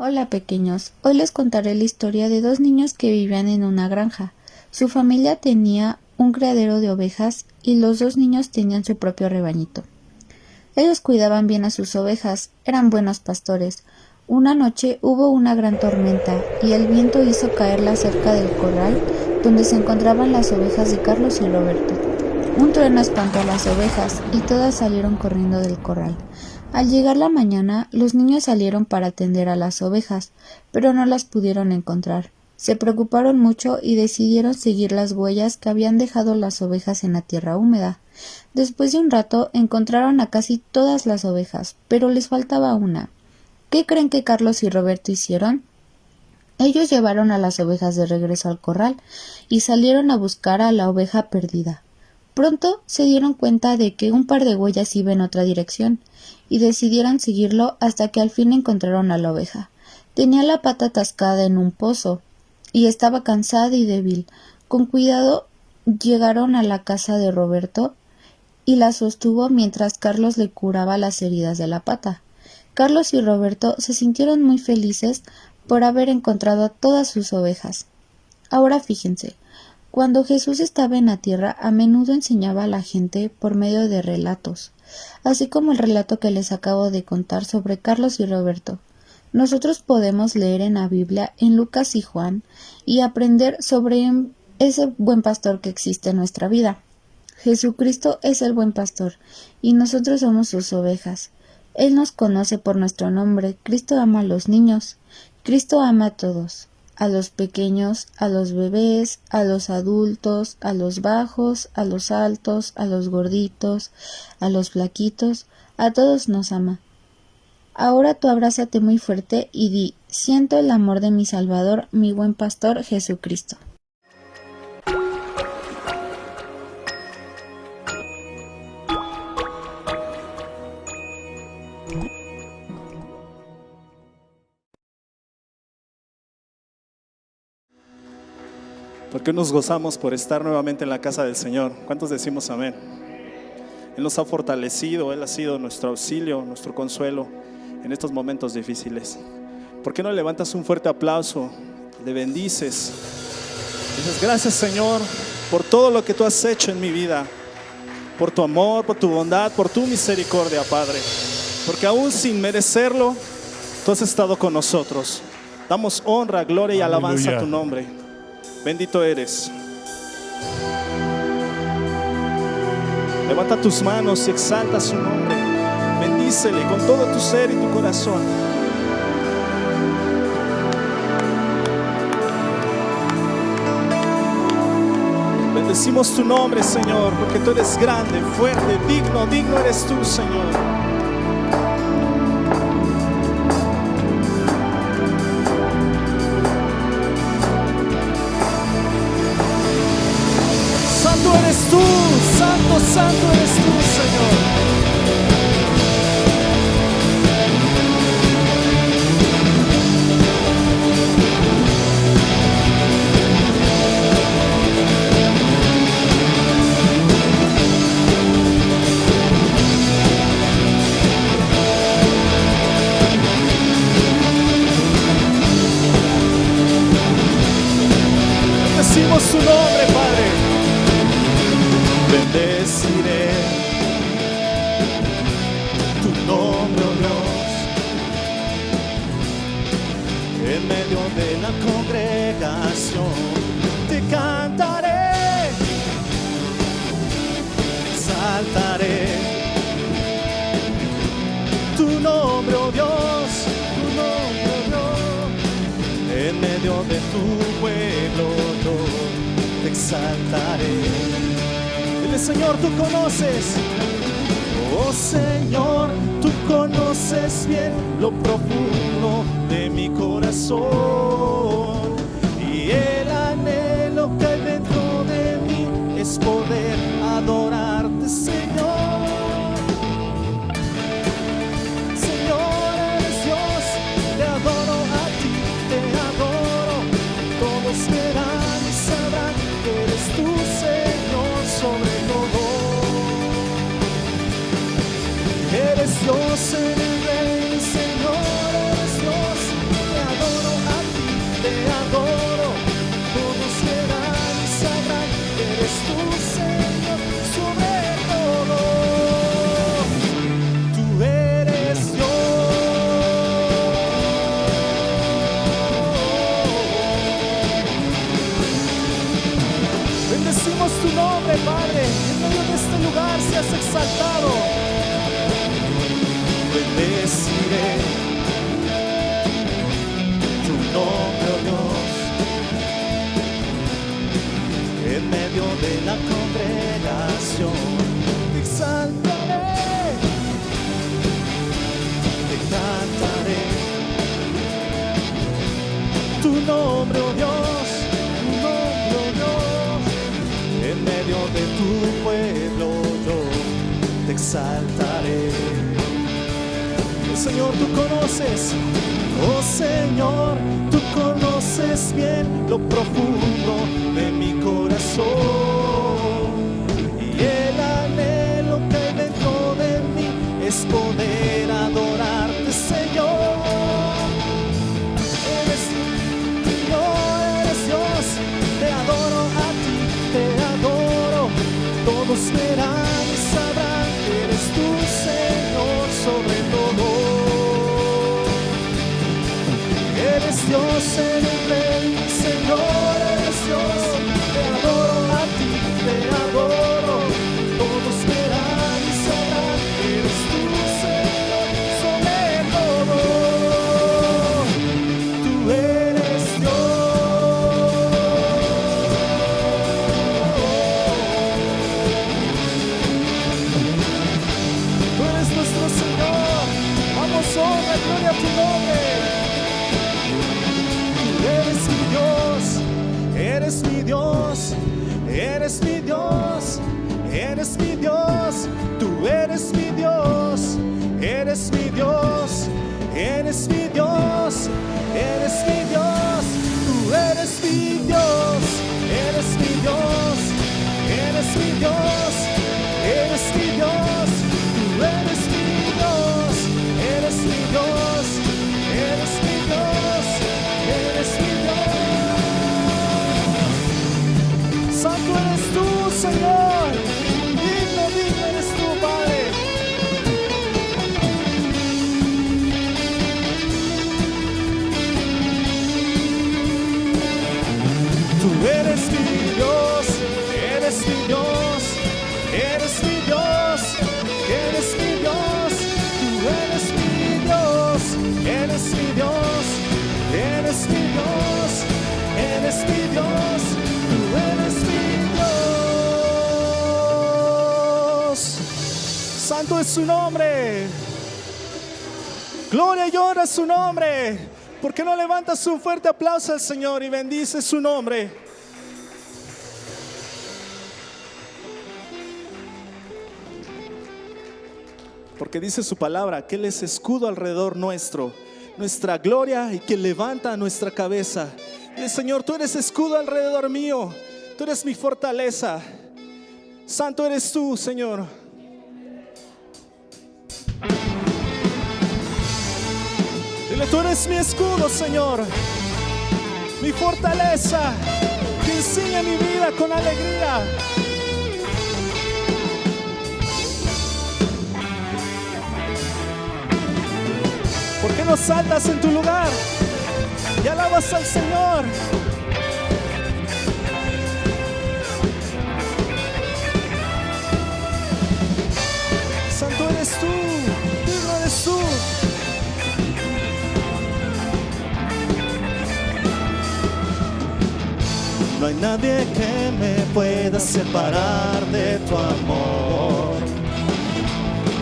Hola pequeños, hoy les contaré la historia de dos niños que vivían en una granja. Su familia tenía un criadero de ovejas y los dos niños tenían su propio rebañito. Ellos cuidaban bien a sus ovejas, eran buenos pastores. Una noche hubo una gran tormenta y el viento hizo caerla cerca del corral donde se encontraban las ovejas de Carlos y Roberto. Un trueno espantó a las ovejas y todas salieron corriendo del corral. Al llegar la mañana, los niños salieron para atender a las ovejas, pero no las pudieron encontrar. Se preocuparon mucho y decidieron seguir las huellas que habían dejado las ovejas en la tierra húmeda. Después de un rato encontraron a casi todas las ovejas, pero les faltaba una. ¿Qué creen que Carlos y Roberto hicieron? Ellos llevaron a las ovejas de regreso al corral y salieron a buscar a la oveja perdida. Pronto se dieron cuenta de que un par de huellas iba en otra dirección y decidieron seguirlo hasta que al fin encontraron a la oveja. Tenía la pata atascada en un pozo y estaba cansada y débil. Con cuidado llegaron a la casa de Roberto y la sostuvo mientras Carlos le curaba las heridas de la pata. Carlos y Roberto se sintieron muy felices por haber encontrado a todas sus ovejas. Ahora fíjense, cuando Jesús estaba en la tierra, a menudo enseñaba a la gente por medio de relatos, así como el relato que les acabo de contar sobre Carlos y Roberto. Nosotros podemos leer en la Biblia, en Lucas y Juan, y aprender sobre ese buen pastor que existe en nuestra vida. Jesucristo es el buen pastor, y nosotros somos sus ovejas. Él nos conoce por nuestro nombre. Cristo ama a los niños. Cristo ama a todos. A los pequeños, a los bebés, a los adultos, a los bajos, a los altos, a los gorditos, a los flaquitos, a todos nos ama. Ahora tú abrázate muy fuerte y di: siento el amor de mi Salvador, mi buen pastor Jesucristo. ¿Por qué nos gozamos por estar nuevamente en la casa del Señor? ¿Cuántos decimos amén? Él nos ha fortalecido, Él ha sido nuestro auxilio, nuestro consuelo en estos momentos difíciles. ¿Por qué no levantas un fuerte aplauso? Le bendices. Dices: gracias, Señor, por todo lo que tú has hecho en mi vida, por tu amor, por tu bondad, por tu misericordia, Padre. Porque aún sin merecerlo, tú has estado con nosotros. Damos honra, gloria y alabanza a tu nombre. Bendito eres. Levanta tus manos y exalta su nombre. Bendícele con todo tu ser y tu corazón. Bendecimos tu nombre, Señor, porque tú eres grande, fuerte, digno eres tú, Señor. Santo eres tú, santo eres tú, Señor. Bendecimos su nombre, Padre. Bendeciré tu nombre, oh Dios, en medio de la congregación. Te cantaré, exaltaré tu nombre, oh Dios, tu nombre, oh Dios, en medio de tu pueblo yo te exaltaré. Señor, tú conoces, oh Señor, tú conoces bien lo profundo de mi corazón y el anhelo que hay dentro de mí es poder adorarte, Señor. Señor, eres Dios, te adoro a ti, te adoro. Todos verán y sabrán que eres tú, Señor, sobre eres Dios, eres Rey, Señor, eres Dios, te tu nombre, oh Dios, tu nombre, oh Dios. En medio de tu pueblo yo te exaltaré. Señor, tú conoces, oh Señor, tú conoces bien lo profundo de mi corazón. Y el anhelo que hay dentro de mí es poder adorarte, Señor. Eres Dios, te adoro a ti, te adoro. Todos verán y sabrán que eres tú, Señor, sobre todo. Eres Dios, eres Rey, Señor, eres Dios. Te adoro a ti, te adoro. Todos verán y sabrán que eres tú, Señor, sobre todo. Tú eres Dios. Tú eres nuestro Señor. Vamos, honra y gloria a tu nombre. Eres mi Dios, eres mi Dios, eres mi Dios, eres mi Dios, tú eres mi Dios, eres mi Dios, eres mi Dios, eres mi Dios, tú eres mi Dios, eres mi Dios, eres mi Dios, eres mi Dios, tú eres mi Dios, eres mi Dios, eres mi Dios. Eres mi Dios. Santo eres tú, Señor. Digno, digno eres tú, Padre. Tú eres mi Dios, eres mi Dios, eres mi Dios, eres mi Dios. Tú eres mi Dios, eres mi Dios. Eres mi Dios, eres mi Dios, tú eres mi Dios. Santo es su nombre. Gloria y honra a su nombre. ¿Por qué no levantas un fuerte aplauso al Señor y bendice su nombre? Porque dice su palabra que Él es escudo alrededor nuestro, nuestra gloria y que levanta nuestra cabeza. Dile, Señor, tú eres escudo alrededor mío, tú eres mi fortaleza. Santo eres tú, Señor. Dile, tú eres mi escudo, Señor, mi fortaleza, que enseña mi vida con alegría. ¿Por qué no saltas en tu lugar y alabas al Señor? Santo eres tú, digno eres tú. No hay nadie que me pueda separar de tu amor.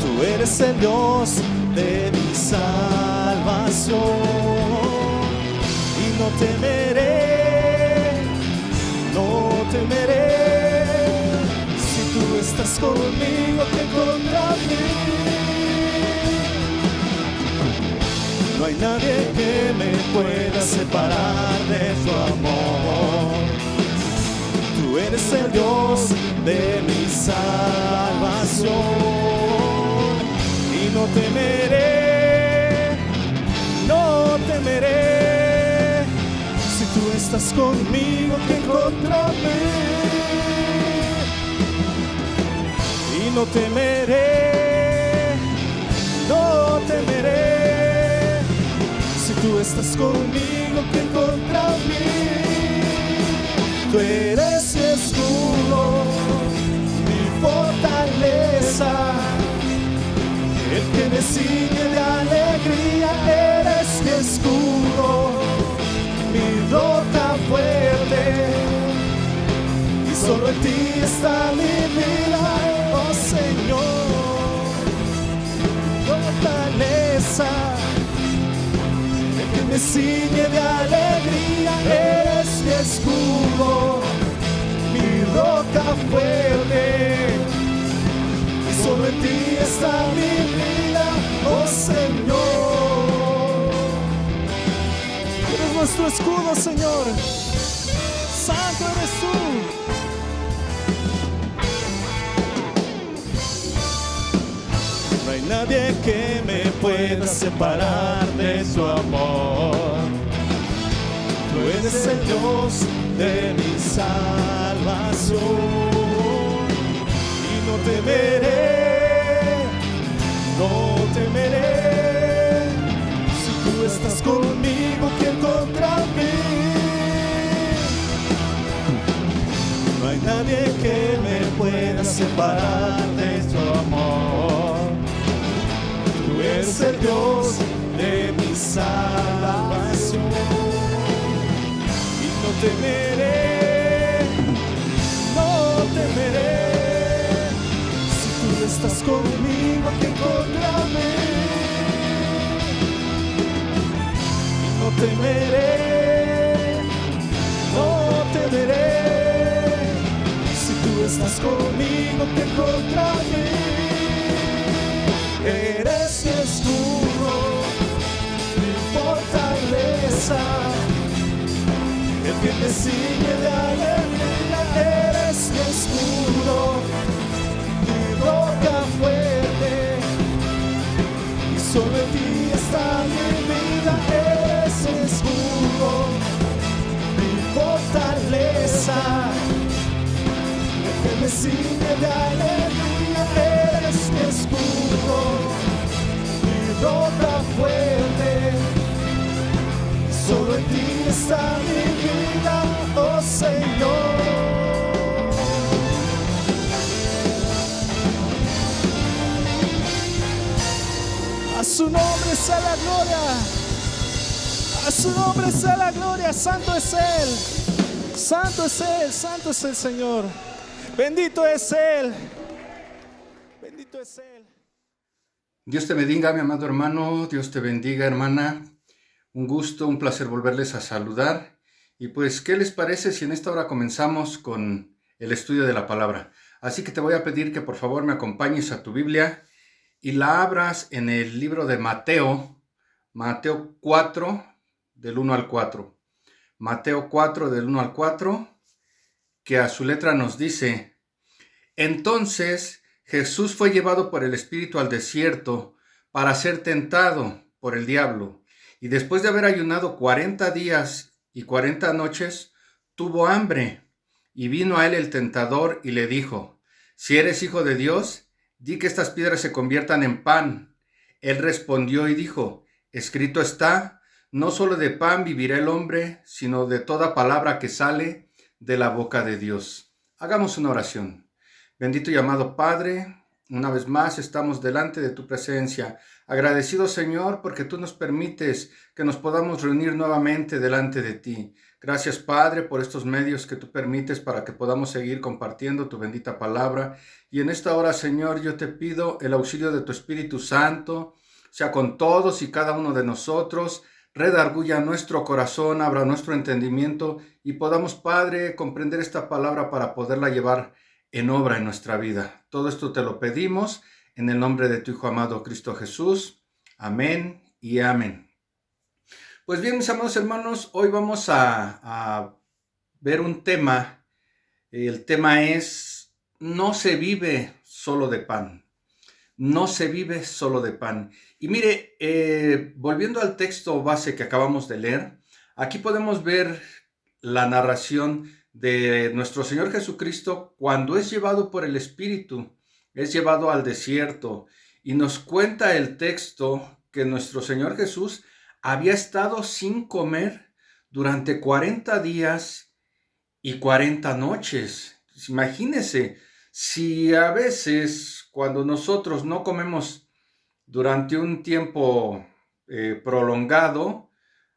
Tú eres el Dios de mi salvación y no temeré, no temeré, si tú estás conmigo que contra mí. No hay nadie que me pueda separar de tu amor. Tú eres el Dios de mi salvación. No temeré, no temeré, si tú estás conmigo que contra mí. Y no temeré, no temeré, si tú estás conmigo que contra mí. Tú eres mi escudo, mi fortaleza, el que me ciñe de alegría. Eres mi escudo, mi roca fuerte, y solo en ti está mi vida, oh Señor. Fortaleza, el que me ciñe de alegría. Eres mi escudo, mi roca fuerte, y solo en ti está mi vida, oh Señor. Eres nuestro escudo, Señor. Santo eres tú. No hay nadie que me pueda separar de su amor. Tú eres el Dios de mi salvación. Y no temeré, no temeré. Si tú estás conmigo, ¿quién contra mí? No hay nadie que me pueda separar de tu amor. Tú eres el Dios de mi salvación. Y no temeré, no temeré. Si tú estás conmigo, ¿quién contra mí? Y no temeré, no temeré. Si tú estás conmigo, ¿quién contra mí? Eres mi escudo, mi fortaleza, el que me ciñe de alegría. Eres mi escudo, mi roca fuerte, y solo en ti está mi vida. Eres mi escudo, mi fortaleza, el que me ciñe de alegría. Eres mi escudo, mi roca fuerte, solo en ti está mi vida, oh Señor. A su nombre sea la gloria, a su nombre sea la gloria. Santo es Él, santo es Él, santo es el Señor. Bendito es Él, bendito es Él. Dios te bendiga, mi amado hermano. Dios te bendiga, hermana. Un gusto, un placer volverles a saludar. Y pues, ¿qué les parece si en esta hora comenzamos con el estudio de la palabra? Así que te voy a pedir que por favor me acompañes a tu Biblia y la abras en el libro de Mateo, Mateo 4, del 1 al 4. Mateo 4, del 1 al 4, que a su letra nos dice: Entonces Jesús fue llevado por el Espíritu al desierto para ser tentado por el diablo. Y después de haber ayunado 40 días y 40 noches, tuvo hambre. Y vino a él el tentador y le dijo: Si eres hijo de Dios, di que estas piedras se conviertan en pan. Él respondió y dijo: Escrito está, no solo de pan vivirá el hombre, sino de toda palabra que sale de la boca de Dios. Hagamos una oración. Bendito y amado Padre, una vez más estamos delante de tu presencia. Agradecidos, Señor, porque tú nos permites que nos podamos reunir nuevamente delante de ti. Gracias, Padre, por estos medios que tú permites para que podamos seguir compartiendo tu bendita palabra. Y en esta hora, Señor, yo te pido el auxilio de tu Espíritu Santo, sea con todos y cada uno de nosotros. Redarguya nuestro corazón, abra nuestro entendimiento y podamos, Padre, comprender esta palabra para poderla llevar en obra en nuestra vida. Todo esto te lo pedimos en el nombre de tu Hijo amado Cristo Jesús. Amén y amén. Pues bien, mis amados hermanos, hoy vamos a ver un tema. El tema es: no se vive solo de pan. No se vive solo de pan. Y mire, volviendo al texto base que acabamos de leer, aquí podemos ver la narración de nuestro Señor Jesucristo cuando es llevado por el Espíritu, es llevado al desierto, y nos cuenta el texto que nuestro Señor Jesús había estado sin comer durante 40 días y 40 noches. Imagínense, si a veces cuando nosotros no comemos durante un tiempo prolongado,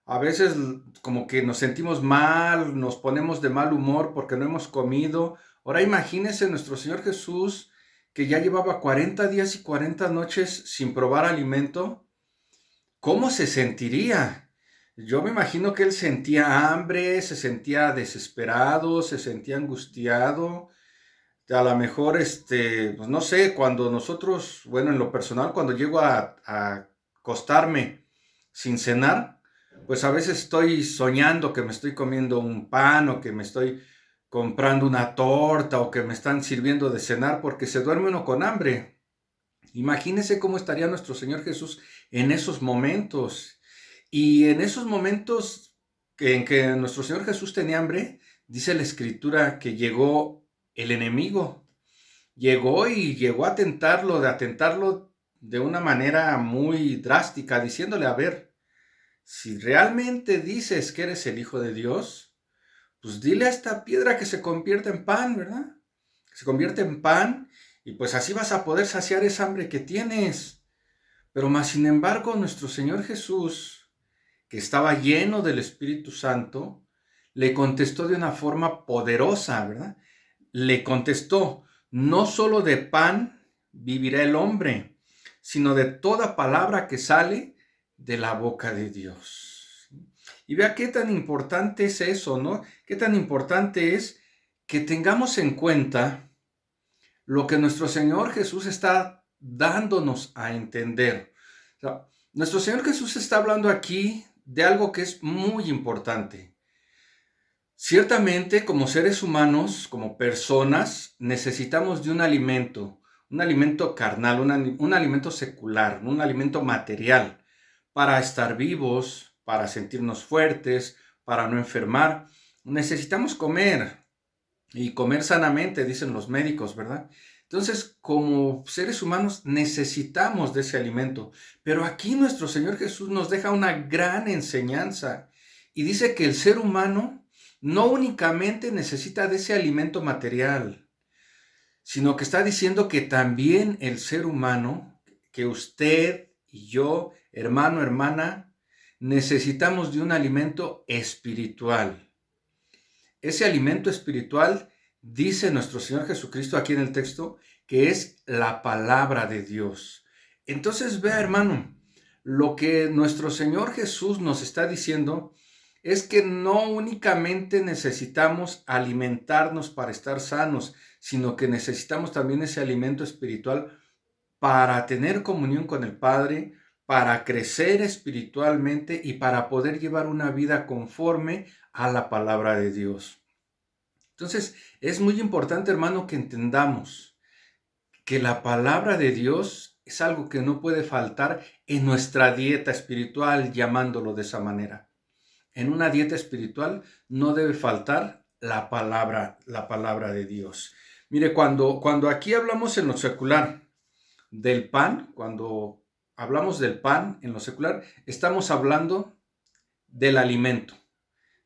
a veces como que nos sentimos mal, nos ponemos de mal humor porque no hemos comido. Ahora imagínense nuestro Señor Jesús, que ya llevaba 40 días y 40 noches sin probar alimento. ¿Cómo se sentiría? Yo me imagino que él sentía hambre, se sentía desesperado, se sentía angustiado. A lo mejor, pues no sé, cuando nosotros, bueno, en lo personal, cuando llego a acostarme sin cenar, pues a veces estoy soñando que me estoy comiendo un pan o que me estoy comprando una torta o que me están sirviendo de cenar porque se duerme uno con hambre. Imagínese cómo estaría nuestro Señor Jesús en esos momentos. Y en esos momentos en que nuestro Señor Jesús tenía hambre, dice la Escritura que llegó el enemigo. Llegó y llegó a tentarlo de una manera muy drástica, diciéndole, a ver, si realmente dices que eres el Hijo de Dios, pues dile a esta piedra que se convierta en pan, ¿verdad? Que se convierte en pan y pues así vas a poder saciar esa hambre que tienes. Pero más sin embargo, nuestro Señor Jesús, que estaba lleno del Espíritu Santo, le contestó de una forma poderosa, ¿verdad? Le contestó, no solo de pan vivirá el hombre, sino de toda palabra que sale de la boca de Dios. Y vea qué tan importante es eso, ¿no? Qué tan importante es que tengamos en cuenta lo que nuestro Señor Jesús está dándonos a entender. O sea, nuestro Señor Jesús está hablando aquí de algo que es muy importante. Ciertamente, como seres humanos, como personas, necesitamos de un alimento carnal, un alimento secular, un alimento material, para estar vivos, para sentirnos fuertes, para no enfermar. Necesitamos comer y comer sanamente, dicen los médicos, ¿verdad? Entonces, como seres humanos, necesitamos de ese alimento. Pero aquí nuestro Señor Jesús nos deja una gran enseñanza y dice que el ser humano no únicamente necesita de ese alimento material, sino que está diciendo que también el ser humano, que usted y yo, hermano, hermana, necesitamos de un alimento espiritual. Ese alimento espiritual, dice nuestro Señor Jesucristo aquí en el texto, que es la palabra de Dios. Entonces vea, hermano, lo que nuestro Señor Jesús nos está diciendo es que no únicamente necesitamos alimentarnos para estar sanos, sino que necesitamos también ese alimento espiritual para tener comunión con el Padre, para crecer espiritualmente y para poder llevar una vida conforme a la palabra de Dios. Entonces, es muy importante, hermano, que entendamos que la palabra de Dios es algo que no puede faltar en nuestra dieta espiritual, llamándolo de esa manera. En una dieta espiritual no debe faltar la palabra de Dios. Mire, cuando aquí hablamos en lo secular del pan, cuando hablamos del pan en lo secular, estamos hablando del alimento,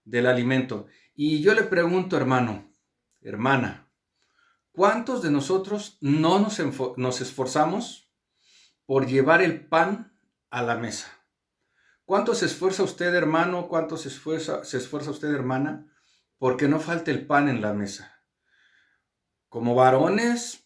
del alimento. Y yo le pregunto, hermano, hermana, ¿cuántos de nosotros no nos esforzamos por llevar el pan a la mesa? ¿Cuánto se esfuerza usted, hermano? ¿Cuánto se esfuerza usted, hermana? Porque no falte el pan en la mesa. Como varones,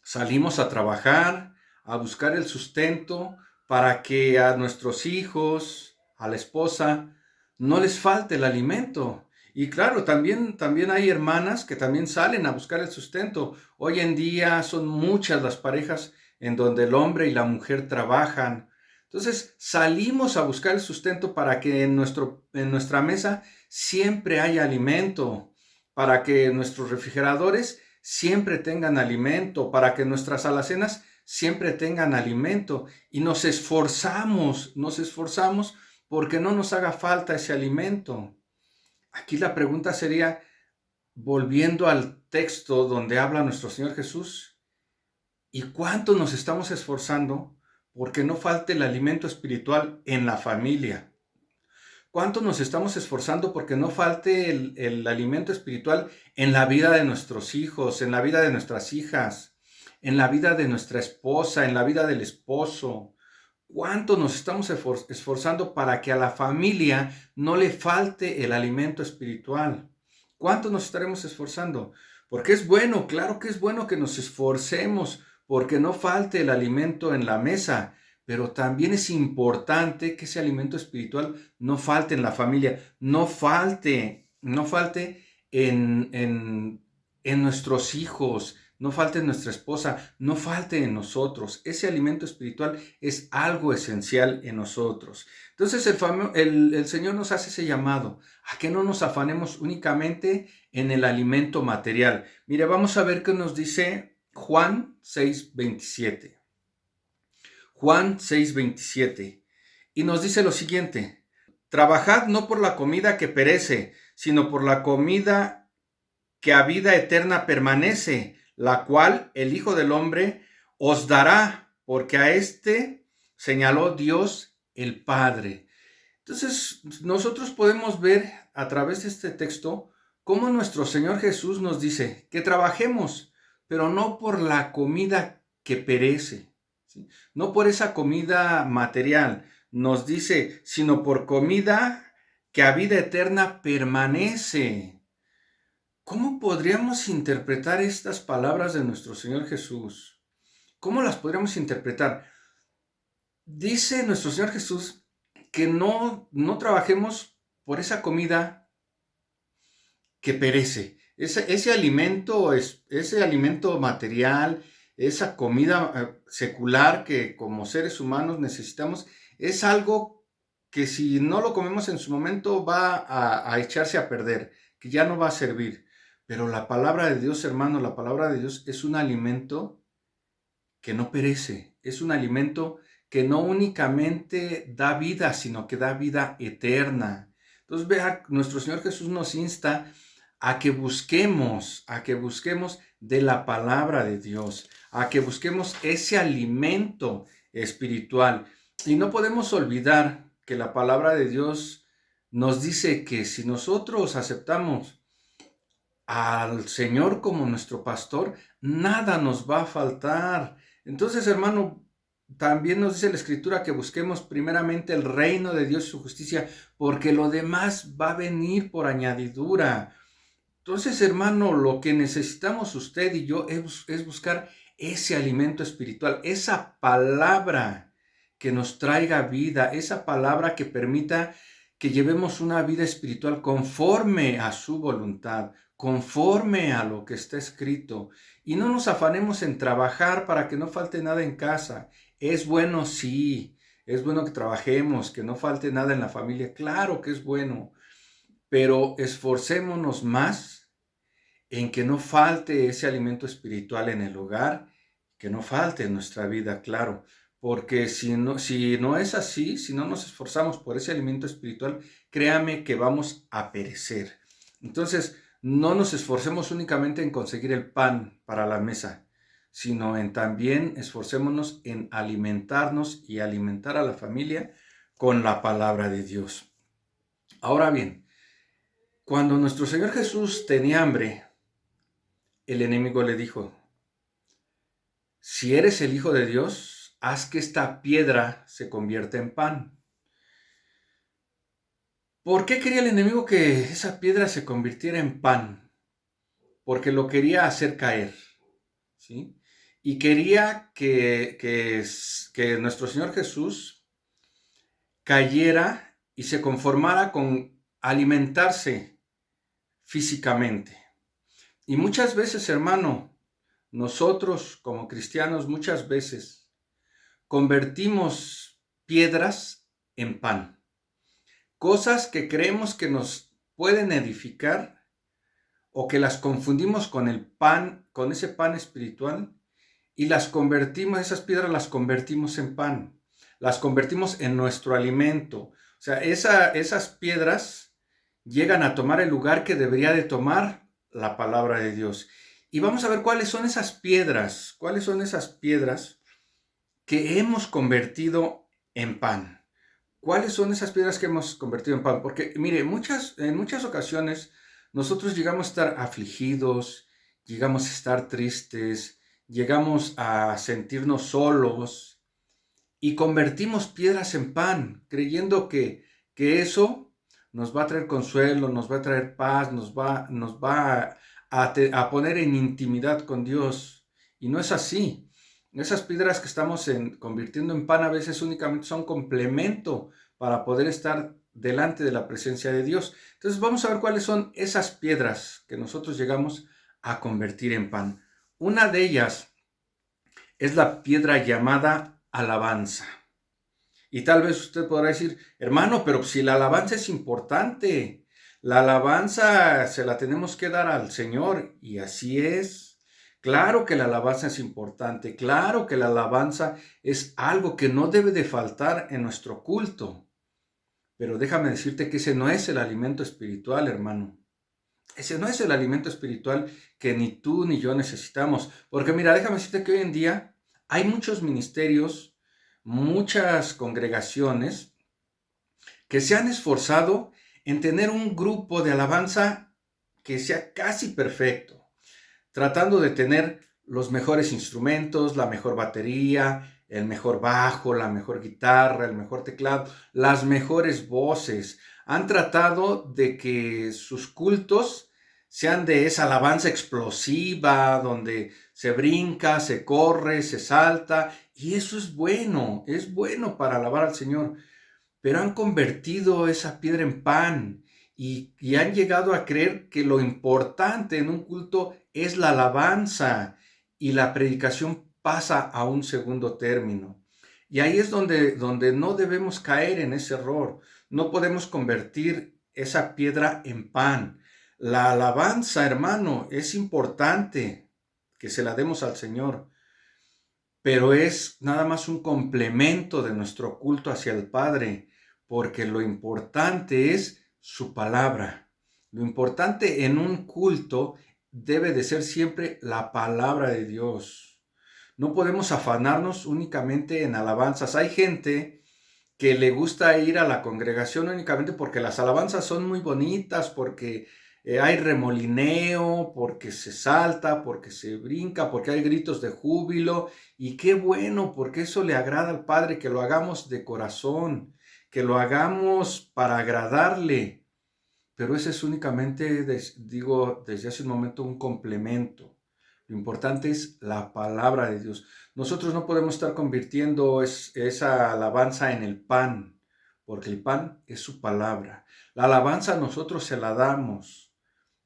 salimos a trabajar, a buscar el sustento para que a nuestros hijos, a la esposa, no les falte el alimento. Y claro, también hay hermanas que también salen a buscar el sustento. Hoy en día son muchas las parejas en donde el hombre y la mujer trabajan. Entonces salimos a buscar el sustento para que en nuestra mesa siempre haya alimento, para que nuestros refrigeradores siempre tengan alimento, para que nuestras alacenas siempre tengan alimento. Y nos esforzamos porque no nos haga falta ese alimento. Aquí la pregunta sería, volviendo al texto donde habla nuestro Señor Jesús, ¿y cuánto nos estamos esforzando porque no falte el alimento espiritual en la familia? ¿Cuánto nos estamos esforzando porque no falte el alimento espiritual en la vida de nuestros hijos, en la vida de nuestras hijas, en la vida de nuestra esposa, en la vida del esposo? ¿Cuánto nos estamos esforzando para que a la familia no le falte el alimento espiritual? ¿Cuánto nos estaremos esforzando? Porque es bueno, claro que es bueno que nos esforcemos porque no falte el alimento en la mesa, pero también es importante que ese alimento espiritual no falte en la familia, no falte en nuestros hijos, no falte en nuestra esposa, no falte en nosotros. Ese alimento espiritual es algo esencial en nosotros. Entonces el Señor nos hace ese llamado a que no nos afanemos únicamente en el alimento material. Mire, vamos a ver qué nos dice Juan 6:27. Juan 6:27. Y nos dice lo siguiente: trabajad no por la comida que perece, sino por la comida que a vida eterna permanece, la cual el Hijo del Hombre os dará, porque a este señaló Dios el Padre. Entonces, nosotros podemos ver a través de este texto cómo nuestro Señor Jesús nos dice que trabajemos, pero no por la comida que perece, ¿sí? No por esa comida material, nos dice, sino por comida que a vida eterna permanece. ¿Cómo podríamos interpretar estas palabras de nuestro Señor Jesús? ¿Cómo las podríamos interpretar? Dice nuestro Señor Jesús que no trabajemos por esa comida que perece, ese alimento material, esa comida secular que como seres humanos necesitamos, es algo que si no lo comemos en su momento va a echarse a perder, que ya no va a servir. Pero la palabra de Dios, hermano, la palabra de Dios es un alimento que no perece, es un alimento que no únicamente da vida, sino que da vida eterna. Entonces, vea, nuestro Señor Jesús nos insta a que busquemos de la palabra de Dios, a que busquemos ese alimento espiritual. Y no podemos olvidar que la palabra de Dios nos dice que si nosotros aceptamos al Señor como nuestro pastor, nada nos va a faltar. Entonces, hermano, también nos dice la Escritura que busquemos primeramente el reino de Dios y su justicia, porque lo demás va a venir por añadidura. Entonces, hermano, lo que necesitamos usted y yo es buscar ese alimento espiritual, esa palabra que nos traiga vida, esa palabra que permita que llevemos una vida espiritual conforme a su voluntad, conforme a lo que está escrito. Y no nos afanemos en trabajar para que no falte nada en casa. Es bueno, sí, es bueno que trabajemos, que no falte nada en la familia. Claro que es bueno, pero esforcémonos más en que no falte ese alimento espiritual en el hogar, que no falte en nuestra vida, claro. Porque si no es así, si no nos esforzamos por ese alimento espiritual, créame que vamos a perecer. Entonces, no nos esforcemos únicamente en conseguir el pan para la mesa, sino en también esforcémonos en alimentarnos y alimentar a la familia con la palabra de Dios. Ahora bien, cuando nuestro Señor Jesús tenía hambre, el enemigo le dijo: si eres el Hijo de Dios, haz que esta piedra se convierta en pan. ¿Por qué quería el enemigo que esa piedra se convirtiera en pan? Porque lo quería hacer caer, ¿sí? Y quería que nuestro Señor Jesús cayera y se conformara con alimentarse físicamente. Y muchas veces, hermano, nosotros como cristianos muchas veces convertimos piedras en pan. Cosas que creemos que nos pueden edificar o que las confundimos con el pan, con ese pan espiritual, y esas piedras las convertimos en pan, las convertimos en nuestro alimento. O sea, esas piedras llegan a tomar el lugar que debería de tomar la palabra de Dios. Y vamos a ver cuáles son esas piedras que hemos convertido en pan. ¿Cuáles son esas piedras que hemos convertido en pan? Porque, mire, en muchas ocasiones nosotros llegamos a estar afligidos, llegamos a estar tristes, llegamos a sentirnos solos y convertimos piedras en pan, creyendo que eso nos va a traer consuelo, nos va a traer paz, nos va a poner en intimidad con Dios. Y no es así. Esas piedras que estamos convirtiendo en pan a veces únicamente son complemento para poder estar delante de la presencia de Dios. Entonces vamos a ver cuáles son esas piedras que nosotros llegamos a convertir en pan. Una de ellas es la piedra llamada alabanza. Y tal vez usted podrá decir, hermano, pero si la alabanza es importante, la alabanza se la tenemos que dar al Señor, y así es. Claro que la alabanza es importante, claro que la alabanza es algo que no debe de faltar en nuestro culto. Pero déjame decirte que ese no es el alimento espiritual, hermano. Ese no es el alimento espiritual que ni tú ni yo necesitamos. Porque mira, déjame decirte que hoy en día hay muchos ministerios, muchas congregaciones que se han esforzado en tener un grupo de alabanza que sea casi perfecto, tratando de tener los mejores instrumentos, la mejor batería, el mejor bajo, la mejor guitarra, el mejor teclado, las mejores voces. Han tratado de que sus cultos sean de esa alabanza explosiva, donde se brinca, se corre, se salta, y eso es bueno para alabar al Señor. Pero han convertido esa piedra en pan y han llegado a creer que lo importante en un culto es la alabanza y la predicación pasa a un segundo término. Y ahí es donde no debemos caer en ese error. No podemos convertir esa piedra en pan. La alabanza, hermano, es importante que se la demos al Señor, pero es nada más un complemento de nuestro culto hacia el Padre, porque lo importante es su palabra. Lo importante en un culto debe de ser siempre la palabra de Dios. No podemos afanarnos únicamente en alabanzas. Hay gente que le gusta ir a la congregación únicamente porque las alabanzas son muy bonitas, porque hay remolineo, porque se salta, porque se brinca, porque hay gritos de júbilo. Y qué bueno, porque eso le agrada al Padre, que lo hagamos de corazón, que lo hagamos para agradarle. Pero ese es únicamente, digo, desde hace un momento, un complemento. Lo importante es la palabra de Dios. Nosotros no podemos estar convirtiendo esa alabanza en el pan, porque el pan es su palabra. La alabanza nosotros se la damos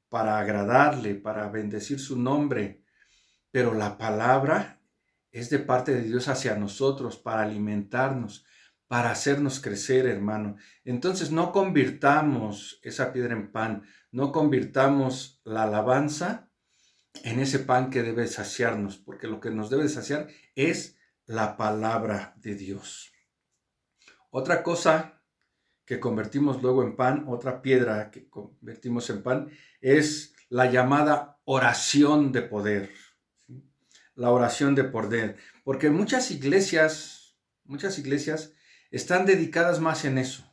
para agradarle, para bendecir su nombre, pero la palabra es de parte de Dios hacia nosotros, para alimentarnos, para hacernos crecer, hermano. Entonces no convirtamos esa piedra en pan, no convirtamos la alabanza en ese pan que debe saciarnos, porque lo que nos debe saciar es la palabra de Dios. Otra cosa que convertimos luego en pan, otra piedra que convertimos en pan, es la llamada oración de poder. ¿Sí? La oración de poder, porque muchas iglesias están dedicadas más en eso,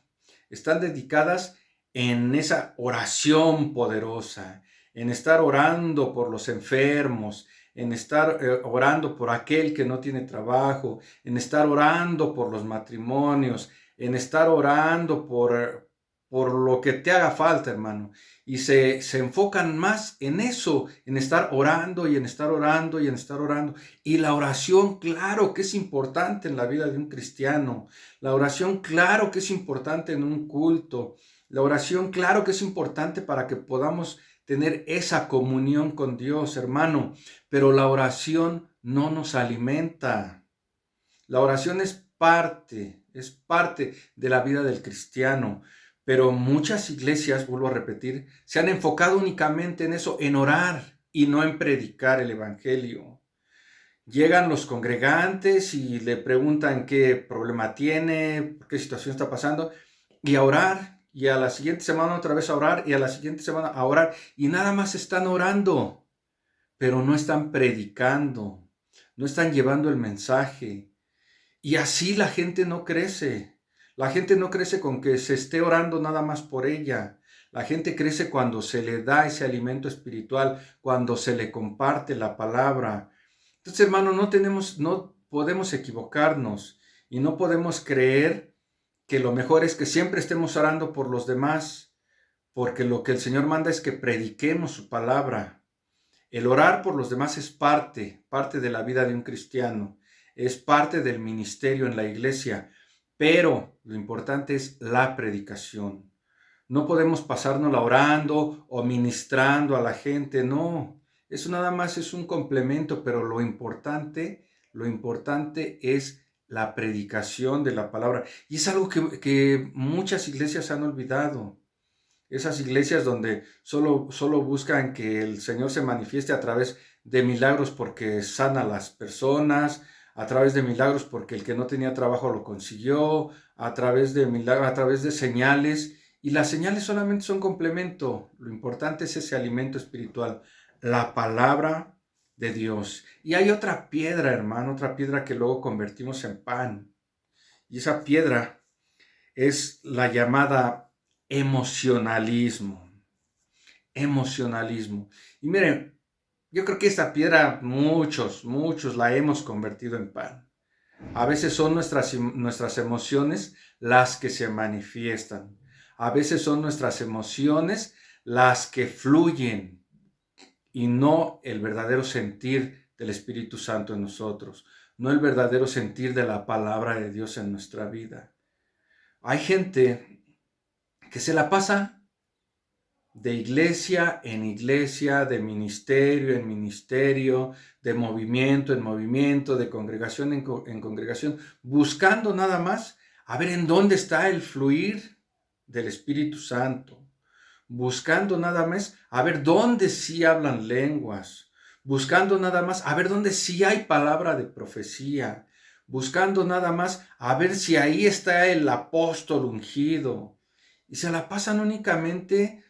están dedicadas en esa oración poderosa, en estar orando por los enfermos, en estar orando por aquel que no tiene trabajo, en estar orando por los matrimonios, en estar orando por lo que te haga falta, hermano. Y se enfocan más en eso, en estar orando y en estar orando y en estar orando. Y la oración, claro que es importante en la vida de un cristiano. La oración, claro que es importante en un culto. La oración, claro que es importante para que podamos tener esa comunión con Dios, hermano. Pero la oración no nos alimenta. La oración es parte de la vida del cristiano. Pero muchas iglesias, vuelvo a repetir, se han enfocado únicamente en eso, en orar y no en predicar el evangelio. Llegan los congregantes y le preguntan qué problema tiene, qué situación está pasando, y a orar. Y a la siguiente semana otra vez a orar, y a la siguiente semana a orar, y nada más están orando, pero no están predicando, no están llevando el mensaje. Y así la gente no crece. La gente no crece con que se esté orando nada más por ella. La gente crece cuando se le da ese alimento espiritual, cuando se le comparte la palabra. Entonces, hermano, no podemos equivocarnos y no podemos creer que lo mejor es que siempre estemos orando por los demás, porque lo que el Señor manda es que prediquemos su palabra. El orar por los demás es parte de la vida de un cristiano. es parte del ministerio en la iglesia, pero lo importante es la predicación. No podemos pasárnosla orando o ministrando a la gente, no. Eso nada más es un complemento, pero lo importante es la predicación de la palabra. Y es algo que muchas iglesias han olvidado. Esas iglesias donde solo buscan que el Señor se manifieste a través de milagros porque sana a las personas, a través de milagros porque el que no tenía trabajo lo consiguió, a través de milagros, a través de señales. Y las señales solamente son complemento. Lo importante es ese alimento espiritual, la palabra de Dios. Y hay otra piedra, hermano, otra piedra que luego convertimos en pan. Y esa piedra es la llamada emocionalismo. Emocionalismo. Y miren, yo creo que esta piedra muchos la hemos convertido en pan. A veces son nuestras emociones las que se manifiestan. A veces son nuestras emociones las que fluyen y no el verdadero sentir del Espíritu Santo en nosotros, no el verdadero sentir de la palabra de Dios en nuestra vida. Hay gente que se la pasa de iglesia en iglesia, de ministerio en ministerio, de movimiento en movimiento, de congregación en congregación, buscando nada más a ver en dónde está el fluir del Espíritu Santo, buscando nada más a ver dónde sí hablan lenguas, buscando nada más a ver dónde sí hay palabra de profecía, buscando nada más a ver si ahí está el apóstol ungido. Y se la pasan únicamente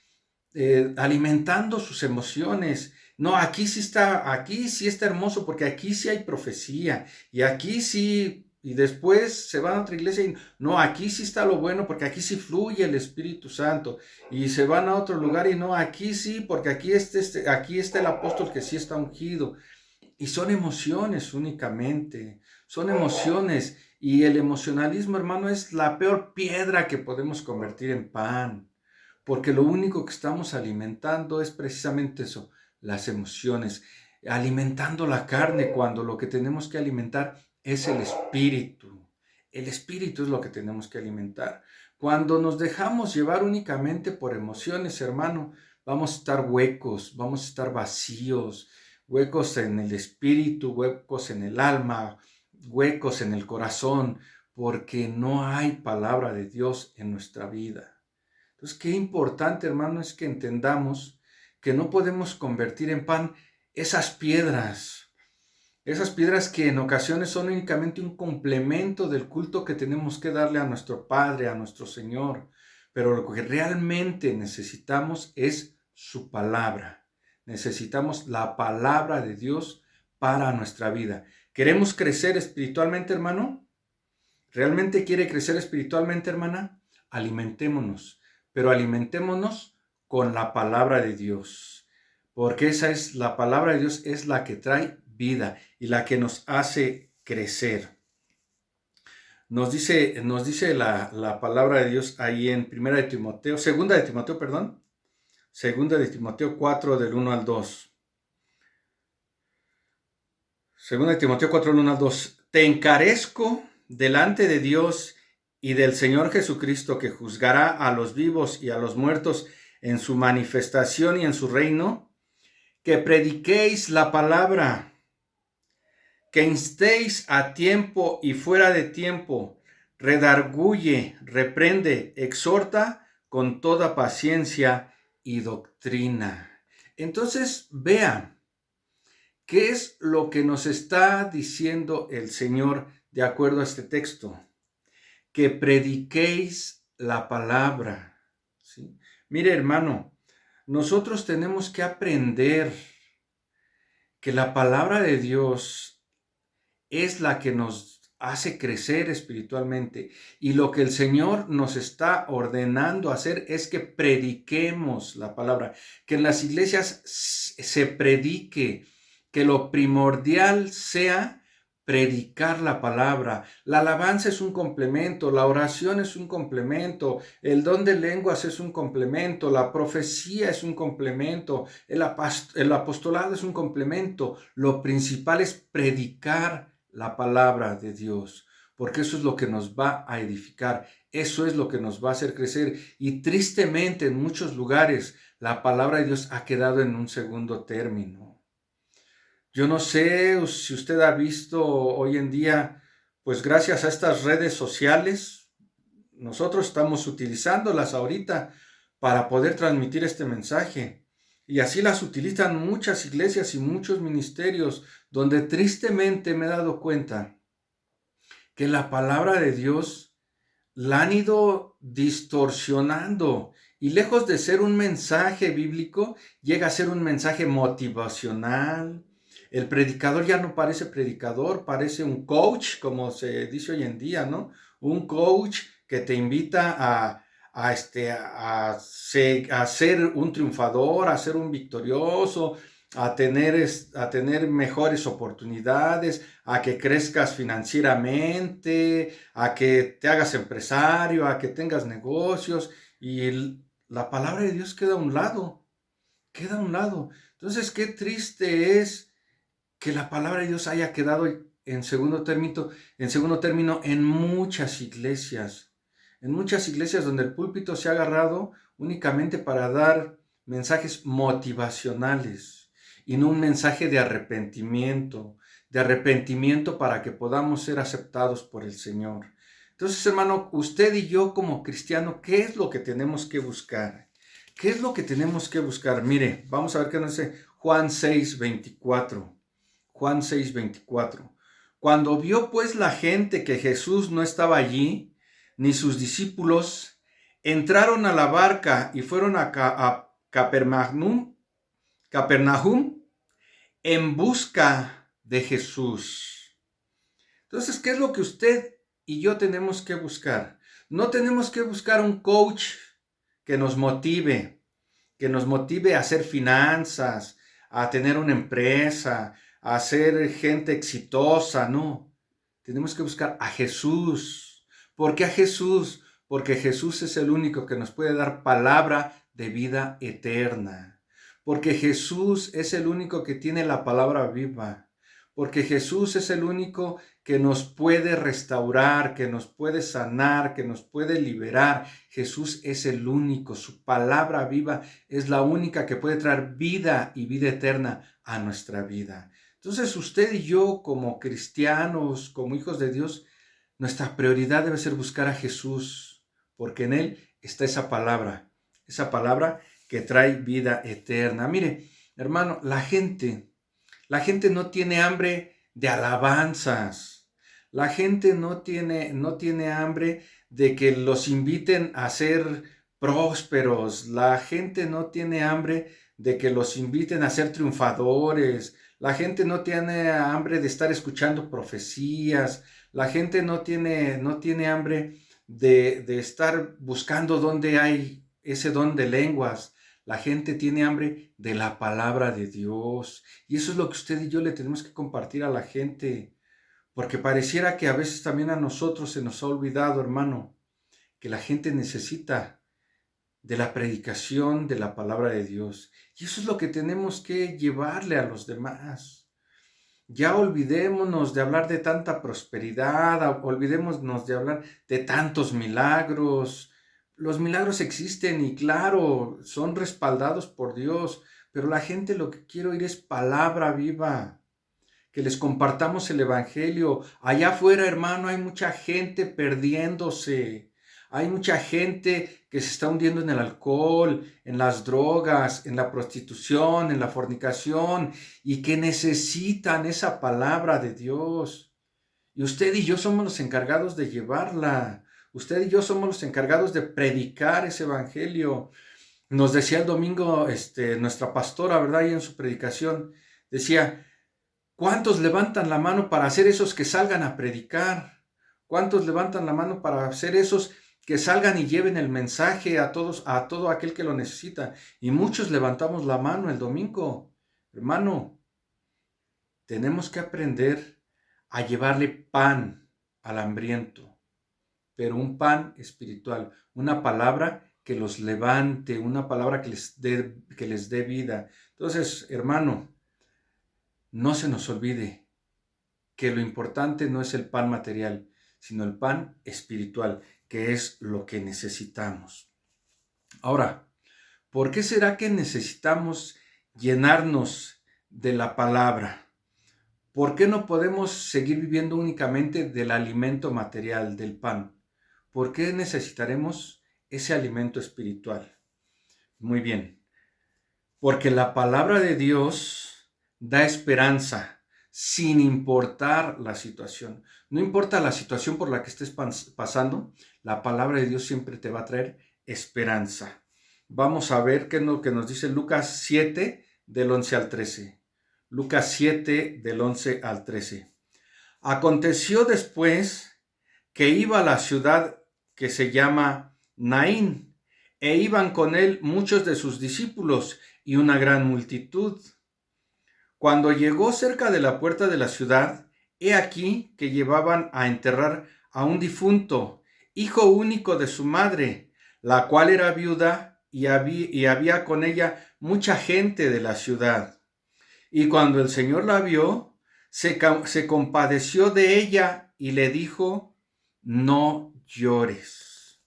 alimentando sus emociones. No, aquí sí está hermoso porque aquí sí hay profecía y aquí sí, y después se van a otra iglesia y no, aquí sí está lo bueno porque aquí sí fluye el Espíritu Santo, y se van a otro lugar y no, aquí sí porque aquí está el apóstol que sí está ungido. Y son emociones únicamente, son emociones, y el emocionalismo, hermano, es la peor piedra que podemos convertir en pan. Porque lo único que estamos alimentando es precisamente eso, las emociones, alimentando la carne cuando lo que tenemos que alimentar es el espíritu. El espíritu es lo que tenemos que alimentar. Cuando nos dejamos llevar únicamente por emociones, hermano, vamos a estar huecos, vamos a estar vacíos, huecos en el espíritu, huecos en el alma, huecos en el corazón, porque no hay palabra de Dios en nuestra vida. Entonces, qué importante, hermano, es que entendamos que no podemos convertir en pan esas piedras que en ocasiones son únicamente un complemento del culto que tenemos que darle a nuestro Padre, a nuestro Señor. Pero lo que realmente necesitamos es su palabra. Necesitamos la palabra de Dios para nuestra vida. ¿Queremos crecer espiritualmente, hermano? ¿Realmente quiere crecer espiritualmente, hermana? Alimentémonos. Pero alimentémonos con la palabra de Dios, porque la palabra de Dios es la que trae vida y la que nos hace crecer. Nos dice la palabra de Dios ahí en 2 de Timoteo 4 del 1 al 2. 2 de Timoteo 4 del 1 al 2. Te encarezco delante de Dios y del Señor Jesucristo, que juzgará a los vivos y a los muertos en su manifestación y en su reino, que prediquéis la palabra, que instéis a tiempo y fuera de tiempo, redarguye, reprende, exhorta con toda paciencia y doctrina. Entonces, vean, ¿qué es lo que nos está diciendo el Señor de acuerdo a este texto? Que prediquéis la palabra, ¿sí? Mire, hermano, nosotros tenemos que aprender que la palabra de Dios es la que nos hace crecer espiritualmente, y lo que el Señor nos está ordenando hacer es que prediquemos la palabra, que en las iglesias se predique, que lo primordial sea predicar la palabra. La alabanza es un complemento, la oración es un complemento, el don de lenguas es un complemento, la profecía es un complemento, el apostolado es un complemento. Lo principal es predicar la palabra de Dios, porque eso es lo que nos va a edificar, eso es lo que nos va a hacer crecer. Y tristemente en muchos lugares la palabra de Dios ha quedado en un segundo término. Yo no sé si usted ha visto hoy en día, pues gracias a estas redes sociales, nosotros estamos utilizándolas ahorita para poder transmitir este mensaje. Y así las utilizan muchas iglesias y muchos ministerios, donde tristemente me he dado cuenta que la palabra de Dios la han ido distorsionando. Y lejos de ser un mensaje bíblico, llega a ser un mensaje motivacional. El predicador ya no parece predicador, parece un coach, como se dice hoy en día, ¿no? Un coach que te invita a ser un triunfador, a ser un victorioso, a tener mejores oportunidades, a que crezcas financieramente, a que te hagas empresario, a que tengas negocios, y la palabra de Dios queda a un lado, queda a un lado. Entonces, qué triste es que la palabra de Dios haya quedado en segundo término en muchas iglesias donde el púlpito se ha agarrado únicamente para dar mensajes motivacionales y no un mensaje de arrepentimiento para que podamos ser aceptados por el Señor. Entonces, hermano, usted y yo como cristiano, ¿qué es lo que tenemos que buscar? ¿Qué es lo que tenemos que buscar? Mire, vamos a ver qué nos dice Juan 6:24. Juan 6:24. Cuando vio pues la gente que Jesús no estaba allí, ni sus discípulos, entraron a la barca y fueron a Capernaum en busca de Jesús. Entonces, ¿qué es lo que usted y yo tenemos que buscar? No tenemos que buscar un coach que nos motive a hacer finanzas, a tener una empresa, a ser gente exitosa, no. Tenemos que buscar a Jesús. ¿Por qué a Jesús? Porque Jesús es el único que nos puede dar palabra de vida eterna. Porque Jesús es el único que tiene la palabra viva. Porque Jesús es el único que nos puede restaurar, que nos puede sanar, que nos puede liberar. Jesús es el único, su palabra viva es la única que puede traer vida y vida eterna a nuestra vida. Entonces usted y yo como cristianos, como hijos de Dios, nuestra prioridad debe ser buscar a Jesús, porque en Él está esa palabra que trae vida eterna. Mire, hermano, la gente no tiene hambre de alabanzas. La gente no tiene hambre de que los inviten a ser prósperos. La gente no tiene hambre de que los inviten a ser triunfadores. La gente no tiene hambre de estar escuchando profecías. La gente no tiene hambre de estar buscando dónde hay ese don de lenguas. La gente tiene hambre de la palabra de Dios. Y eso es lo que usted y yo le tenemos que compartir a la gente. Porque pareciera que a veces también a nosotros se nos ha olvidado, hermano, que la gente necesita de la predicación de la palabra de Dios. Y eso es lo que tenemos que llevarle a los demás. Ya olvidémonos de hablar de tanta prosperidad, olvidémonos de hablar de tantos milagros. Los milagros existen y claro, son respaldados por Dios, pero la gente lo que quiere oír es palabra viva, que les compartamos el evangelio. Allá afuera, hermano, hay mucha gente perdiéndose. Hay mucha gente que se está hundiendo en el alcohol, en las drogas, en la prostitución, en la fornicación y que necesitan esa palabra de Dios. Y usted y yo somos los encargados de llevarla. Usted y yo somos los encargados de predicar ese evangelio. Nos decía el domingo nuestra pastora, ¿verdad? Y en su predicación decía, ¿cuántos levantan la mano para hacer esos que salgan a predicar? ¿Cuántos levantan la mano para hacer esos que salgan y lleven el mensaje a todos, a todo aquel que lo necesita? Y muchos levantamos la mano el domingo. Hermano, tenemos que aprender a llevarle pan al hambriento, pero un pan espiritual, una palabra que los levante, una palabra que les dé vida. Entonces, hermano, no se nos olvide que lo importante no es el pan material, sino el pan espiritual, que es lo que necesitamos. Ahora, ¿por qué será que necesitamos llenarnos de la palabra? ¿Por qué no podemos seguir viviendo únicamente del alimento material, del pan? ¿Por qué necesitaremos ese alimento espiritual? Muy bien, porque la palabra de Dios da esperanza sin importar la situación. No importa la situación por la que estés pasando, la palabra de Dios siempre te va a traer esperanza. Vamos a ver qué es lo que nos dice Lucas 7, del 11 al 13. Lucas 7, del 11 al 13. Aconteció después que iba a la ciudad que se llama Naín, e iban con él muchos de sus discípulos y una gran multitud. Cuando llegó cerca de la puerta de la ciudad, he aquí que llevaban a enterrar a un difunto, hijo único de su madre, la cual era viuda, y había con ella mucha gente de la ciudad. Y cuando el Señor la vio, se compadeció de ella y le dijo: no llores.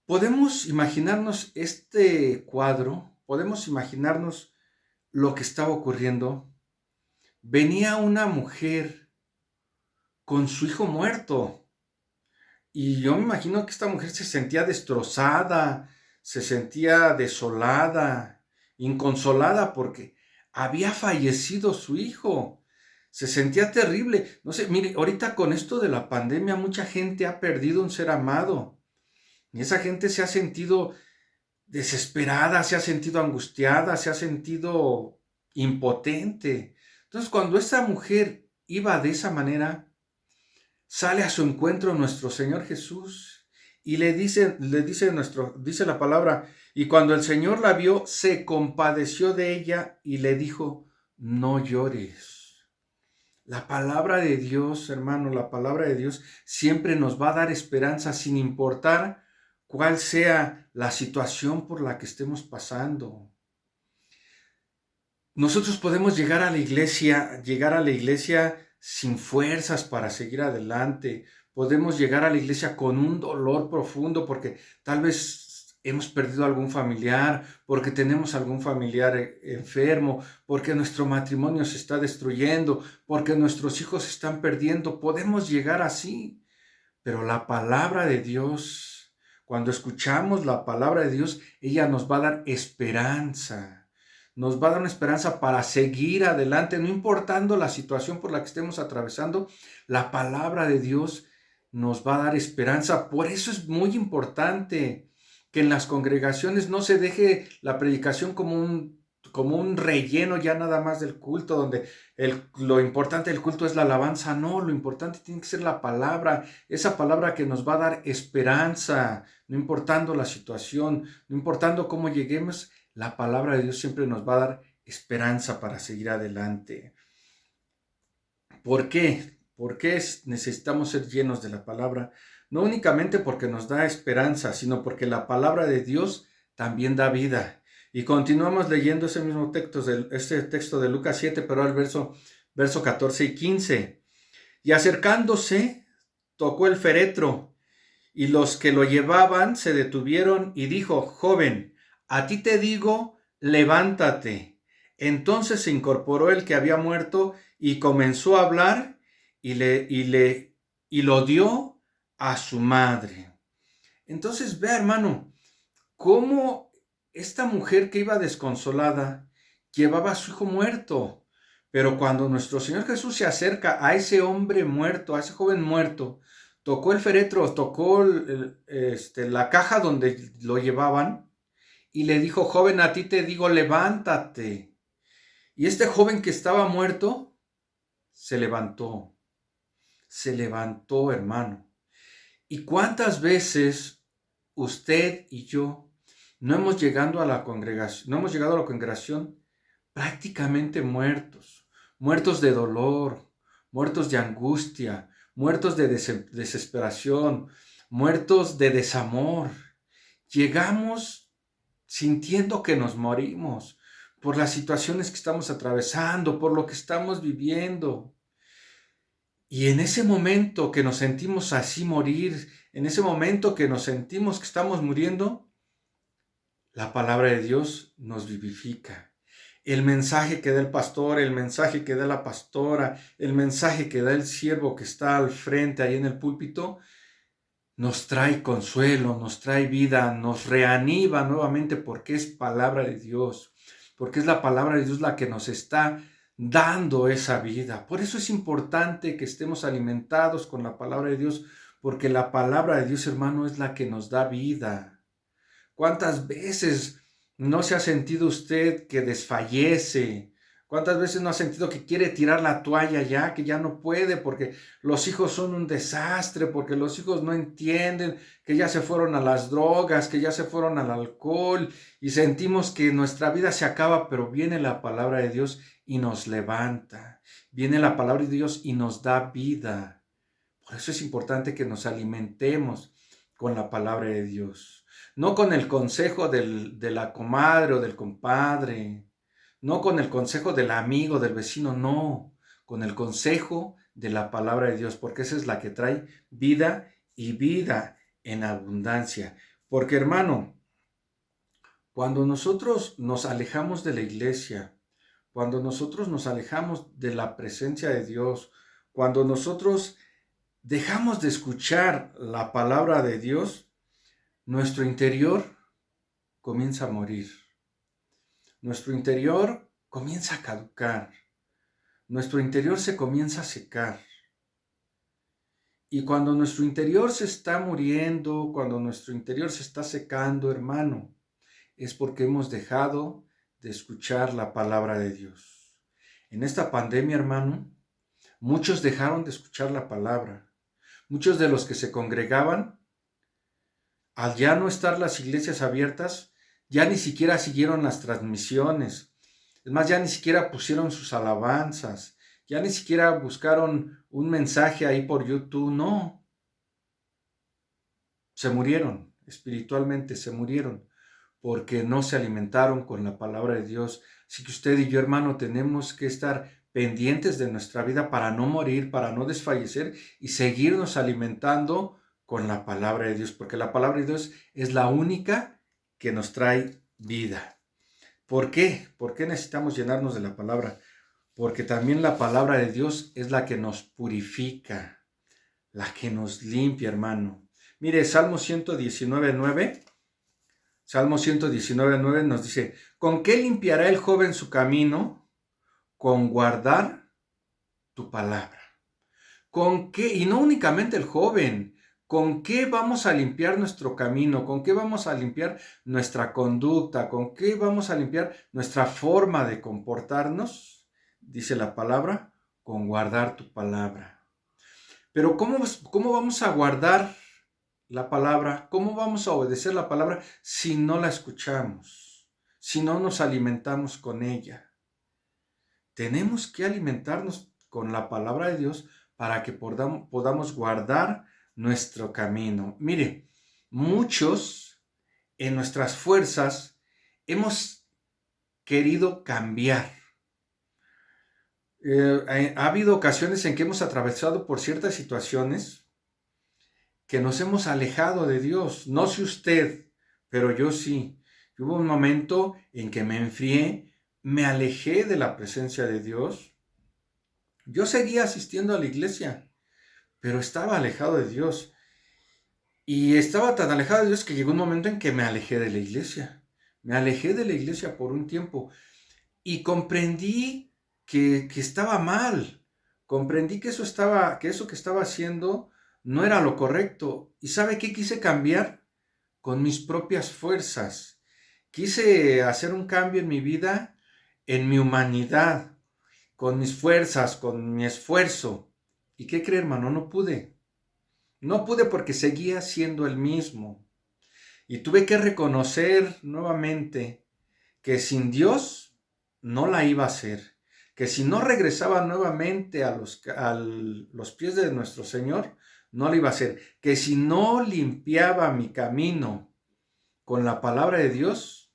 Podemos imaginarnos este cuadro, podemos imaginarnos lo que estaba ocurriendo. Venía una mujer con su hijo muerto. Y yo me imagino que esta mujer se sentía destrozada, se sentía desolada, inconsolada porque había fallecido su hijo. Se sentía terrible. No sé, mire, ahorita con esto de la pandemia mucha gente ha perdido un ser amado. Y esa gente se ha sentido desesperada, se ha sentido angustiada, se ha sentido impotente. Entonces, cuando esta mujer iba de esa manera, sale a su encuentro nuestro Señor Jesús y dice la palabra, y cuando el Señor la vio, se compadeció de ella y le dijo: no llores. La palabra de Dios, hermano, la palabra de Dios siempre nos va a dar esperanza sin importar cuál sea la situación por la que estemos pasando. Nosotros podemos llegar a la iglesia sin fuerzas para seguir adelante. Podemos llegar a la iglesia con un dolor profundo porque tal vez hemos perdido algún familiar, porque tenemos algún familiar enfermo, porque nuestro matrimonio se está destruyendo, porque nuestros hijos se están perdiendo. Podemos llegar así, pero la palabra de Dios, cuando escuchamos la palabra de Dios, ella nos va a dar esperanza. Nos va a dar una esperanza para seguir adelante, no importando la situación por la que estemos atravesando. La palabra de Dios nos va a dar esperanza. Por eso es muy importante que en las congregaciones no se deje la predicación como un relleno ya nada más del culto, donde lo importante del culto es la alabanza. No, lo importante tiene que ser la palabra, esa palabra que nos va a dar esperanza, no importando la situación, no importando cómo lleguemos. La palabra de Dios siempre nos va a dar esperanza para seguir adelante. ¿Por qué? ¿Por qué necesitamos ser llenos de la palabra? No únicamente porque nos da esperanza, sino porque la palabra de Dios también da vida. Y continuamos leyendo ese mismo texto de Lucas 7, pero al verso 14 y 15. Y acercándose, tocó el féretro, y los que lo llevaban se detuvieron y dijo: joven, a ti te digo, levántate. Entonces se incorporó el que había muerto y comenzó a hablar y lo dio a su madre. Entonces ve, hermano, cómo esta mujer que iba desconsolada llevaba a su hijo muerto. Pero cuando nuestro Señor Jesús se acerca a ese hombre muerto, a ese joven muerto, tocó el féretro, tocó la caja donde lo llevaban, y le dijo: joven, a ti te digo, levántate. Y este joven que estaba muerto, se levantó, hermano. ¿Y cuántas veces usted y yo no hemos llegado a la congregación prácticamente muertos de dolor, muertos de angustia, muertos de desesperación, muertos de desamor? Llegamos sintiendo que nos morimos por las situaciones que estamos atravesando, por lo que estamos viviendo. Y en ese momento que nos sentimos así morir, en ese momento que nos sentimos que estamos muriendo, la palabra de Dios nos vivifica. El mensaje que da el pastor, el mensaje que da la pastora, el mensaje que da el siervo que está al frente ahí en el púlpito, nos trae consuelo, nos trae vida, nos reanima nuevamente porque es palabra de Dios, porque es la palabra de Dios la que nos está dando esa vida. Por eso es importante que estemos alimentados con la palabra de Dios, porque la palabra de Dios, hermano, es la que nos da vida. ¿Cuántas veces no se ha sentido usted que desfallece? ¿Cuántas veces no ha sentido que quiere tirar la toalla ya, que ya no puede porque los hijos son un desastre, porque los hijos no entienden, que ya se fueron a las drogas, que ya se fueron al alcohol y sentimos que nuestra vida se acaba, pero viene la palabra de Dios y nos levanta. Viene la palabra de Dios y nos da vida. Por eso es importante que nos alimentemos con la palabra de Dios. No con el consejo de la comadre o del compadre, no con el consejo del amigo, del vecino, no, con el consejo de la palabra de Dios, porque esa es la que trae vida y vida en abundancia. Porque, hermano, cuando nosotros nos alejamos de la iglesia, cuando nosotros nos alejamos de la presencia de Dios, cuando nosotros dejamos de escuchar la palabra de Dios, nuestro interior comienza a morir. Nuestro interior comienza a caducar. Nuestro interior se comienza a secar. Y cuando nuestro interior se está muriendo, cuando nuestro interior se está secando, hermano, es porque hemos dejado de escuchar la palabra de Dios. En esta pandemia, hermano, muchos dejaron de escuchar la palabra. Muchos de los que se congregaban, al ya no estar las iglesias abiertas, ya ni siquiera siguieron las transmisiones. Es más, ya ni siquiera pusieron sus alabanzas. Ya ni siquiera buscaron un mensaje ahí por YouTube. No. Se murieron, espiritualmente se murieron, porque no se alimentaron con la palabra de Dios. Así que usted y yo, hermano, tenemos que estar pendientes de nuestra vida para no morir, para no desfallecer y seguirnos alimentando con la palabra de Dios, porque la palabra de Dios es la única que nos trae vida. ¿Por qué? ¿Por qué necesitamos llenarnos de la palabra? Porque también la palabra de Dios es la que nos purifica, la que nos limpia, hermano. Mire, Salmo 119:9. Salmo 119:9 nos dice: ¿con qué limpiará el joven su camino? Con guardar tu palabra. ¿Con qué? Y no únicamente el joven. ¿Con qué vamos a limpiar nuestro camino? ¿Con qué vamos a limpiar nuestra conducta? ¿Con qué vamos a limpiar nuestra forma de comportarnos? Dice la palabra, con guardar tu palabra. Pero ¿cómo vamos a guardar la palabra? ¿Cómo vamos a obedecer la palabra si no la escuchamos? Si no nos alimentamos con ella. Tenemos que alimentarnos con la palabra de Dios para que podamos guardar nuestro camino. Mire, muchos en nuestras fuerzas hemos querido cambiar. Ha habido ocasiones en que hemos atravesado por ciertas situaciones que nos hemos alejado de Dios. No sé usted, pero yo sí. Hubo un momento en que me enfrié, me alejé de la presencia de Dios. Yo seguía asistiendo a la iglesia, pero estaba alejado de Dios. Y estaba tan alejado de Dios que llegó un momento en que me alejé de la iglesia. Me alejé de la iglesia por un tiempo y comprendí que estaba mal. Comprendí que eso que estaba haciendo no era lo correcto. ¿Y sabe qué quise cambiar? Con mis propias fuerzas. Quise hacer un cambio en mi vida, en mi humanidad, con mis fuerzas, con mi esfuerzo. ¿Y qué cree, hermano? No pude. No pude porque seguía siendo el mismo. Y tuve que reconocer nuevamente que sin Dios no la iba a hacer. Que si no regresaba nuevamente a los pies de nuestro Señor, no la iba a hacer. Que si no limpiaba mi camino con la palabra de Dios,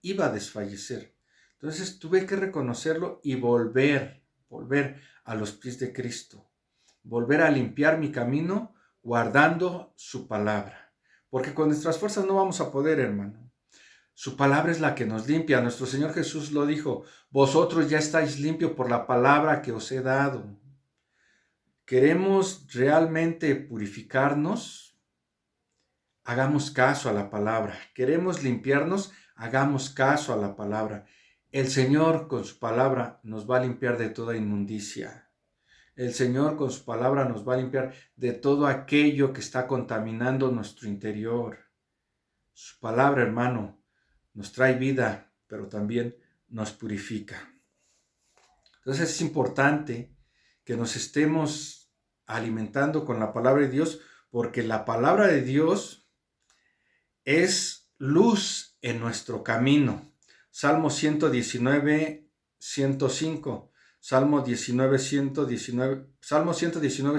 iba a desfallecer. Entonces tuve que reconocerlo y volver a los pies de Cristo. volver a limpiar mi camino guardando su palabra. Porque con nuestras fuerzas no vamos a poder, hermano. Su palabra es la que nos limpia. Nuestro Señor Jesús lo dijo: vosotros ya estáis limpios por la palabra que os he dado. ¿Queremos realmente purificarnos? Hagamos caso a la palabra. ¿Queremos limpiarnos? Hagamos caso a la palabra. El Señor con su palabra nos va a limpiar de toda inmundicia. El Señor con su palabra nos va a limpiar de todo aquello que está contaminando nuestro interior. Su palabra, hermano, nos trae vida, pero también nos purifica. Entonces es importante que nos estemos alimentando con la palabra de Dios, porque la palabra de Dios es luz en nuestro camino. Salmo 119, 105. Salmo 119,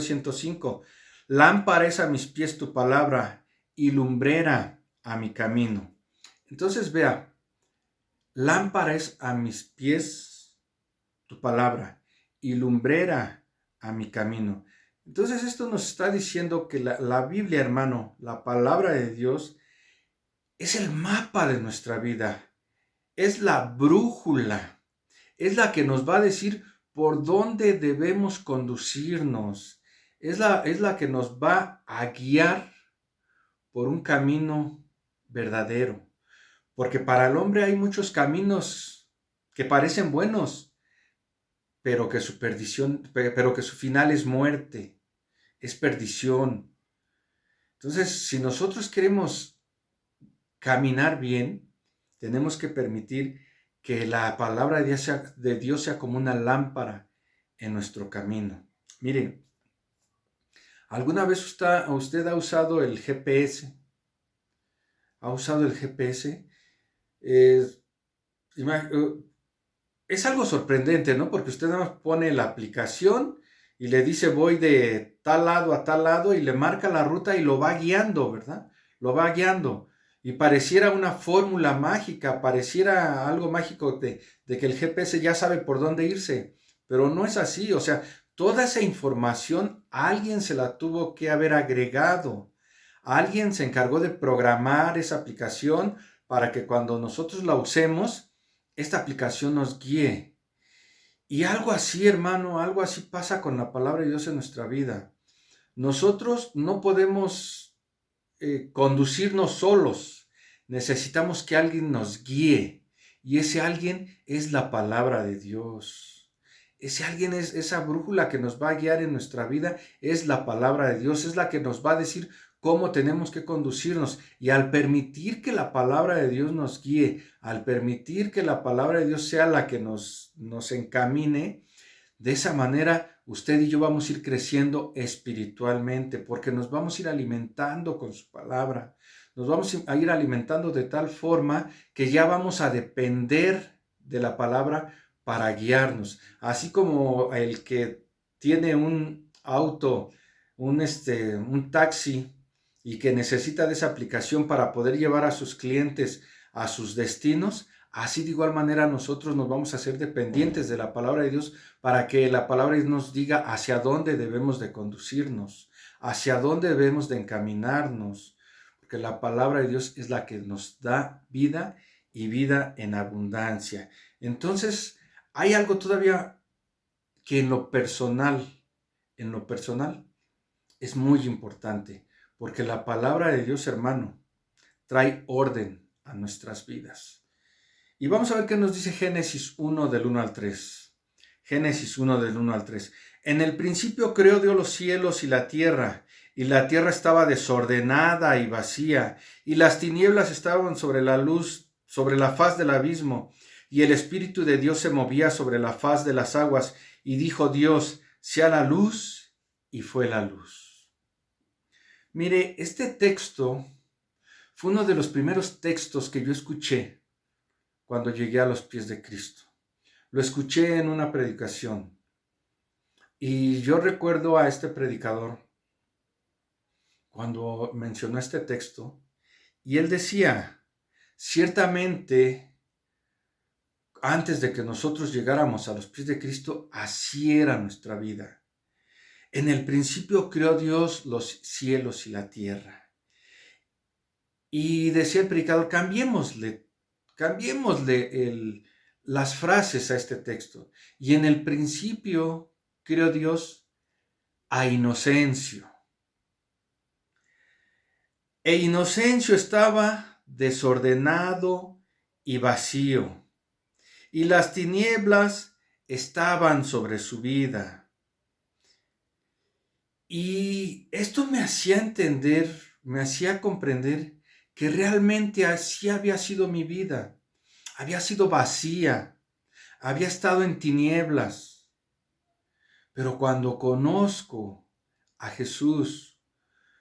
105. Lámpara es a mis pies tu palabra y lumbrera a mi camino. Entonces vea, lámpara es a mis pies tu palabra y lumbrera a mi camino. Entonces esto nos está diciendo que la Biblia, hermano, la palabra de Dios, es el mapa de nuestra vida, es la brújula, es la que nos va a decir por dónde debemos conducirnos, es la que nos va a guiar por un camino verdadero. Porque para el hombre hay muchos caminos que parecen buenos, pero que su final es muerte, es perdición. Entonces, si nosotros queremos caminar bien, tenemos que permitir que la palabra de Dios sea como una lámpara en nuestro camino. Miren, ¿alguna vez usted ha usado el GPS? ¿Ha usado el GPS? Es algo sorprendente, ¿no? Porque usted nada más pone la aplicación y le dice voy de tal lado a tal lado y le marca la ruta y lo va guiando, ¿verdad? Lo va guiando. Y pareciera una fórmula mágica, pareciera algo mágico de que el GPS ya sabe por dónde irse, pero no es así. O sea, toda esa información alguien se la tuvo que haber agregado. Alguien se encargó de programar esa aplicación para que cuando nosotros la usemos, esta aplicación nos guíe. Y algo así, hermano, algo así pasa con la palabra de Dios en nuestra vida. Nosotros no podemos conducirnos solos. Necesitamos que alguien nos guíe. Y ese alguien es la palabra de Dios. Ese alguien es esa brújula que nos va a guiar en nuestra vida. Es la palabra de Dios. Es la que nos va a decir cómo tenemos que conducirnos. Y al permitir que la palabra de Dios nos guíe, al permitir que la palabra de Dios sea la que nos encamine, de esa manera usted y yo vamos a ir creciendo espiritualmente, porque nos vamos a ir alimentando con su palabra. Nos vamos a ir alimentando de tal forma que ya vamos a depender de la palabra para guiarnos. Así como el que tiene un auto, un taxi, y que necesita de esa aplicación para poder llevar a sus clientes a sus destinos, así de igual manera nosotros nos vamos a hacer dependientes de la palabra de Dios para que la palabra de Dios nos diga hacia dónde debemos de conducirnos, hacia dónde debemos de encaminarnos, porque la palabra de Dios es la que nos da vida y vida en abundancia. Entonces, hay algo todavía que en lo personal es muy importante, porque la palabra de Dios, hermano, trae orden a nuestras vidas. Y vamos a ver qué nos dice Génesis 1 del 1 al 3. Génesis 1 del 1 al 3. En el principio creó Dios los cielos y la tierra estaba desordenada y vacía, y las tinieblas estaban sobre la luz, sobre la faz del abismo, y el Espíritu de Dios se movía sobre la faz de las aguas, y dijo Dios, sea la luz, y fue la luz. Mire, este texto fue uno de los primeros textos que yo escuché cuando llegué a los pies de Cristo. Lo escuché en una predicación. Y yo recuerdo a este predicador cuando mencionó este texto, y él decía, ciertamente, antes de que nosotros llegáramos a los pies de Cristo, así era nuestra vida. En el principio creó Dios los cielos y la tierra. Y decía el predicador, cambiémosle las frases a este texto. Y en el principio creó Dios a Inocencio. E Inocencio estaba desordenado y vacío, y las tinieblas estaban sobre su vida. Y esto me hacía entender, me hacía comprender que realmente así había sido mi vida. Había sido vacía, había estado en tinieblas. Pero cuando conozco a Jesús,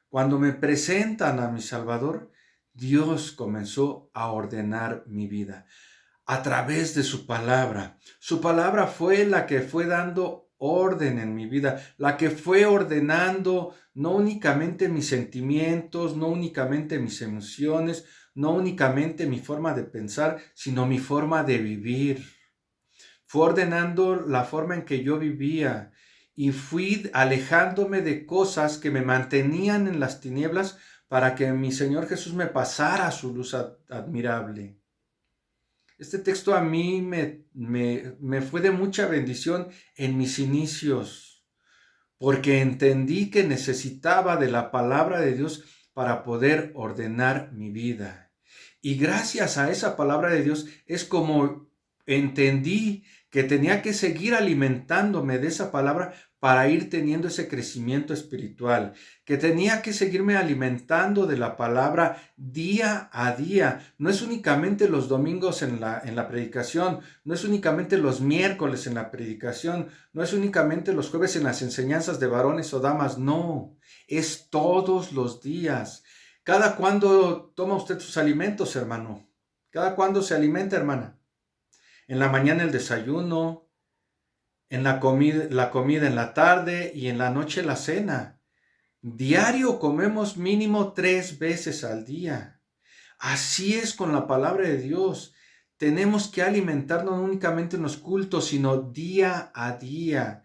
cuando me presentan a mi Salvador, Dios comenzó a ordenar mi vida a través de su palabra. Su palabra fue la que fue dando orden en mi vida, la que fue ordenando no únicamente mis sentimientos, no únicamente mis emociones, no únicamente mi forma de pensar, sino mi forma de vivir. Fue ordenando la forma en que yo vivía y fui alejándome de cosas que me mantenían en las tinieblas para que mi Señor Jesús me pasara su luz admirable. Este texto a mí me fue de mucha bendición en mis inicios, porque entendí que necesitaba de la palabra de Dios para poder ordenar mi vida. Y gracias a esa palabra de Dios es como entendí que tenía que seguir alimentándome de esa palabra para ir teniendo ese crecimiento espiritual, que tenía que seguirme alimentando de la palabra día a día. No es únicamente los domingos en la predicación, no es únicamente los miércoles en la predicación, no es únicamente los jueves en las enseñanzas de varones o damas, no, es todos los días. ¿Cada cuándo toma usted sus alimentos, hermano? ¿Cada cuándo se alimenta, hermana? En la mañana el desayuno, en la comida en la tarde y en la noche la cena. Diario comemos mínimo 3 veces al día. Así es con la palabra de Dios. Tenemos que alimentarnos no únicamente en los cultos, sino día a día,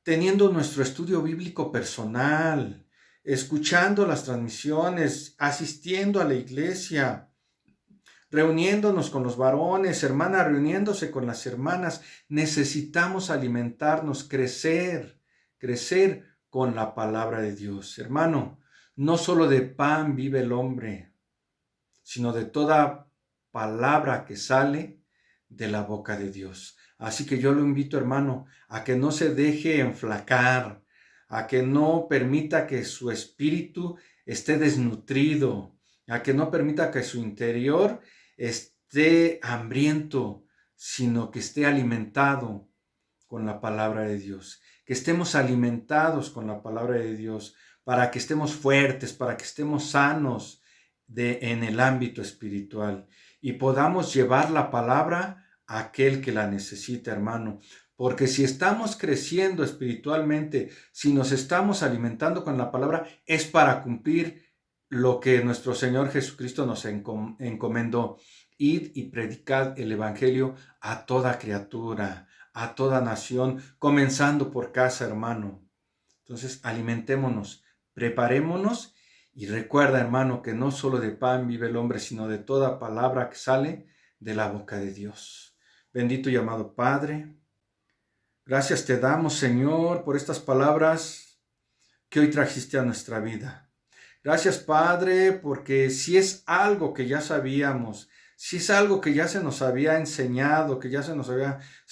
teniendo nuestro estudio bíblico personal, escuchando las transmisiones, asistiendo a la iglesia, reuniéndonos con los varones, hermanas, reuniéndose con las hermanas. Necesitamos alimentarnos, crecer con la palabra de Dios. Hermano, no solo de pan vive el hombre, sino de toda palabra que sale de la boca de Dios. Así que yo lo invito, hermano, a que no se deje enflacar, a que no permita que su espíritu esté desnutrido, a que no permita que su interior esté hambriento, sino que esté alimentado con la palabra de Dios, que estemos alimentados con la palabra de Dios, para que estemos fuertes, para que estemos sanos en el ámbito espiritual y podamos llevar la palabra a aquel que la necesita, hermano. Porque si estamos creciendo espiritualmente, si nos estamos alimentando con la palabra, es para cumplir lo que nuestro Señor Jesucristo nos encomendó. Id y predicad el evangelio a toda criatura, a toda nación, comenzando por casa, hermano. Entonces, alimentémonos, preparémonos y recuerda, hermano, que no solo de pan vive el hombre, sino de toda palabra que sale de la boca de Dios. Bendito y amado Padre, gracias te damos, Señor, por estas palabras que hoy trajiste a nuestra vida. Gracias, Padre, porque si es algo que ya sabíamos, si es algo que ya se nos había enseñado, que ya se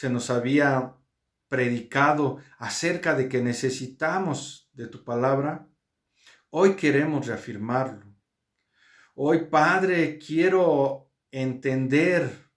nos había predicado acerca de que necesitamos de tu palabra, hoy queremos reafirmarlo. Hoy, Padre, quiero entender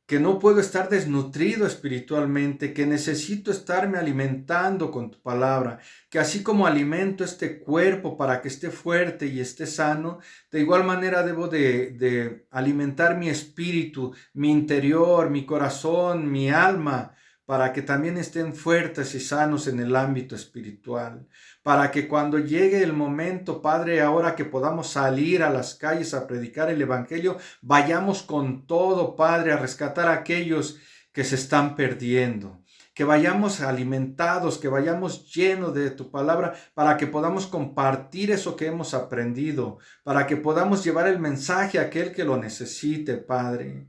que no puedo estar desnutrido espiritualmente, que necesito estarme alimentando con tu palabra, que así como alimento este cuerpo para que esté fuerte y esté sano, de igual manera debo de alimentar mi espíritu, mi interior, mi corazón, mi alma, para que también estén fuertes y sanos en el ámbito espiritual, para que cuando llegue el momento, Padre, ahora que podamos salir a las calles a predicar el evangelio, vayamos con todo, Padre, a rescatar a aquellos que se están perdiendo. que vayamos alimentados, que vayamos llenos de tu palabra, para que podamos compartir eso que hemos aprendido, para que podamos llevar el mensaje a aquel que lo necesite, Padre.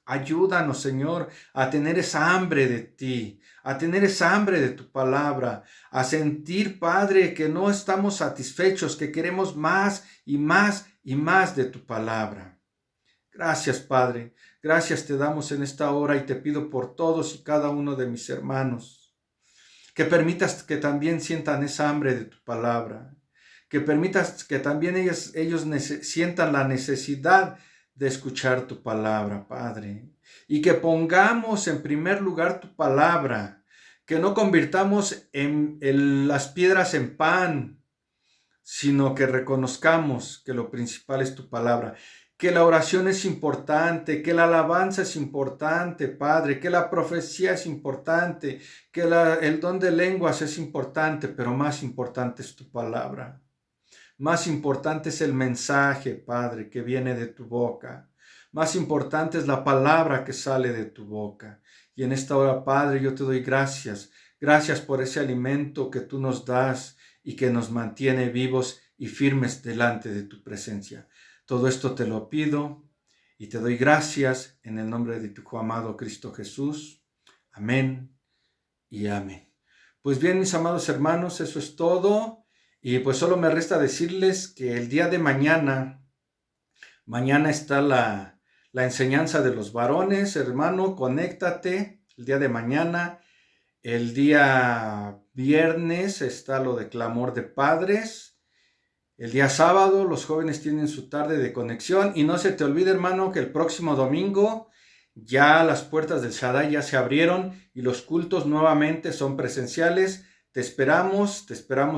Ayúdanos, Señor, a tener esa hambre de ti, a tener esa hambre de tu palabra, a sentir, Padre, que no estamos satisfechos, que queremos más y más y más de tu palabra. Gracias, Padre. Gracias te damos en esta hora y te pido por todos y cada uno de mis hermanos, que permitas que también sientan esa hambre de tu palabra, que permitas que también ellos sientan la necesidad de escuchar tu palabra, Padre, y que pongamos en primer lugar tu palabra, que no convirtamos las piedras en pan, sino que reconozcamos que lo principal es tu palabra, que la oración es importante, que la alabanza es importante, Padre, que la profecía es importante, que el don de lenguas es importante, pero más importante es tu palabra. Más importante es el mensaje, Padre, que viene de tu boca. Más importante es la palabra que sale de tu boca. Y en esta hora, Padre, yo te doy gracias. Gracias por ese alimento que tú nos das y que nos mantiene vivos y firmes delante de tu presencia. Todo esto te lo pido y te doy gracias en el nombre de tu Hijo amado Cristo Jesús. Amén y amén. Pues bien, mis amados hermanos, eso es todo. Y pues solo me resta decirles que el día de mañana está la enseñanza de los varones. Hermano, conéctate el día de mañana. El día viernes está lo de clamor de padres. El día sábado los jóvenes tienen su tarde de conexión. Y no se te olvide, hermano, que el próximo domingo ya las puertas del Shaddai ya se abrieron y los cultos nuevamente son presenciales. Te esperamos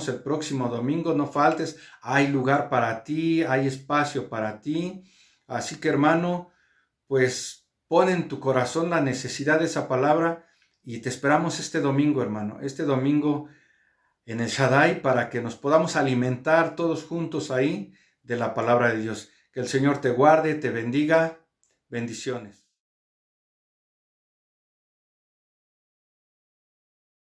el próximo domingo, no faltes, hay lugar para ti, hay espacio para ti. Así que, hermano, pues pon en tu corazón la necesidad de esa palabra y te esperamos este domingo, hermano, este domingo en el Shaddai para que nos podamos alimentar todos juntos ahí de la palabra de Dios. Que el Señor te guarde, te bendiga. Bendiciones.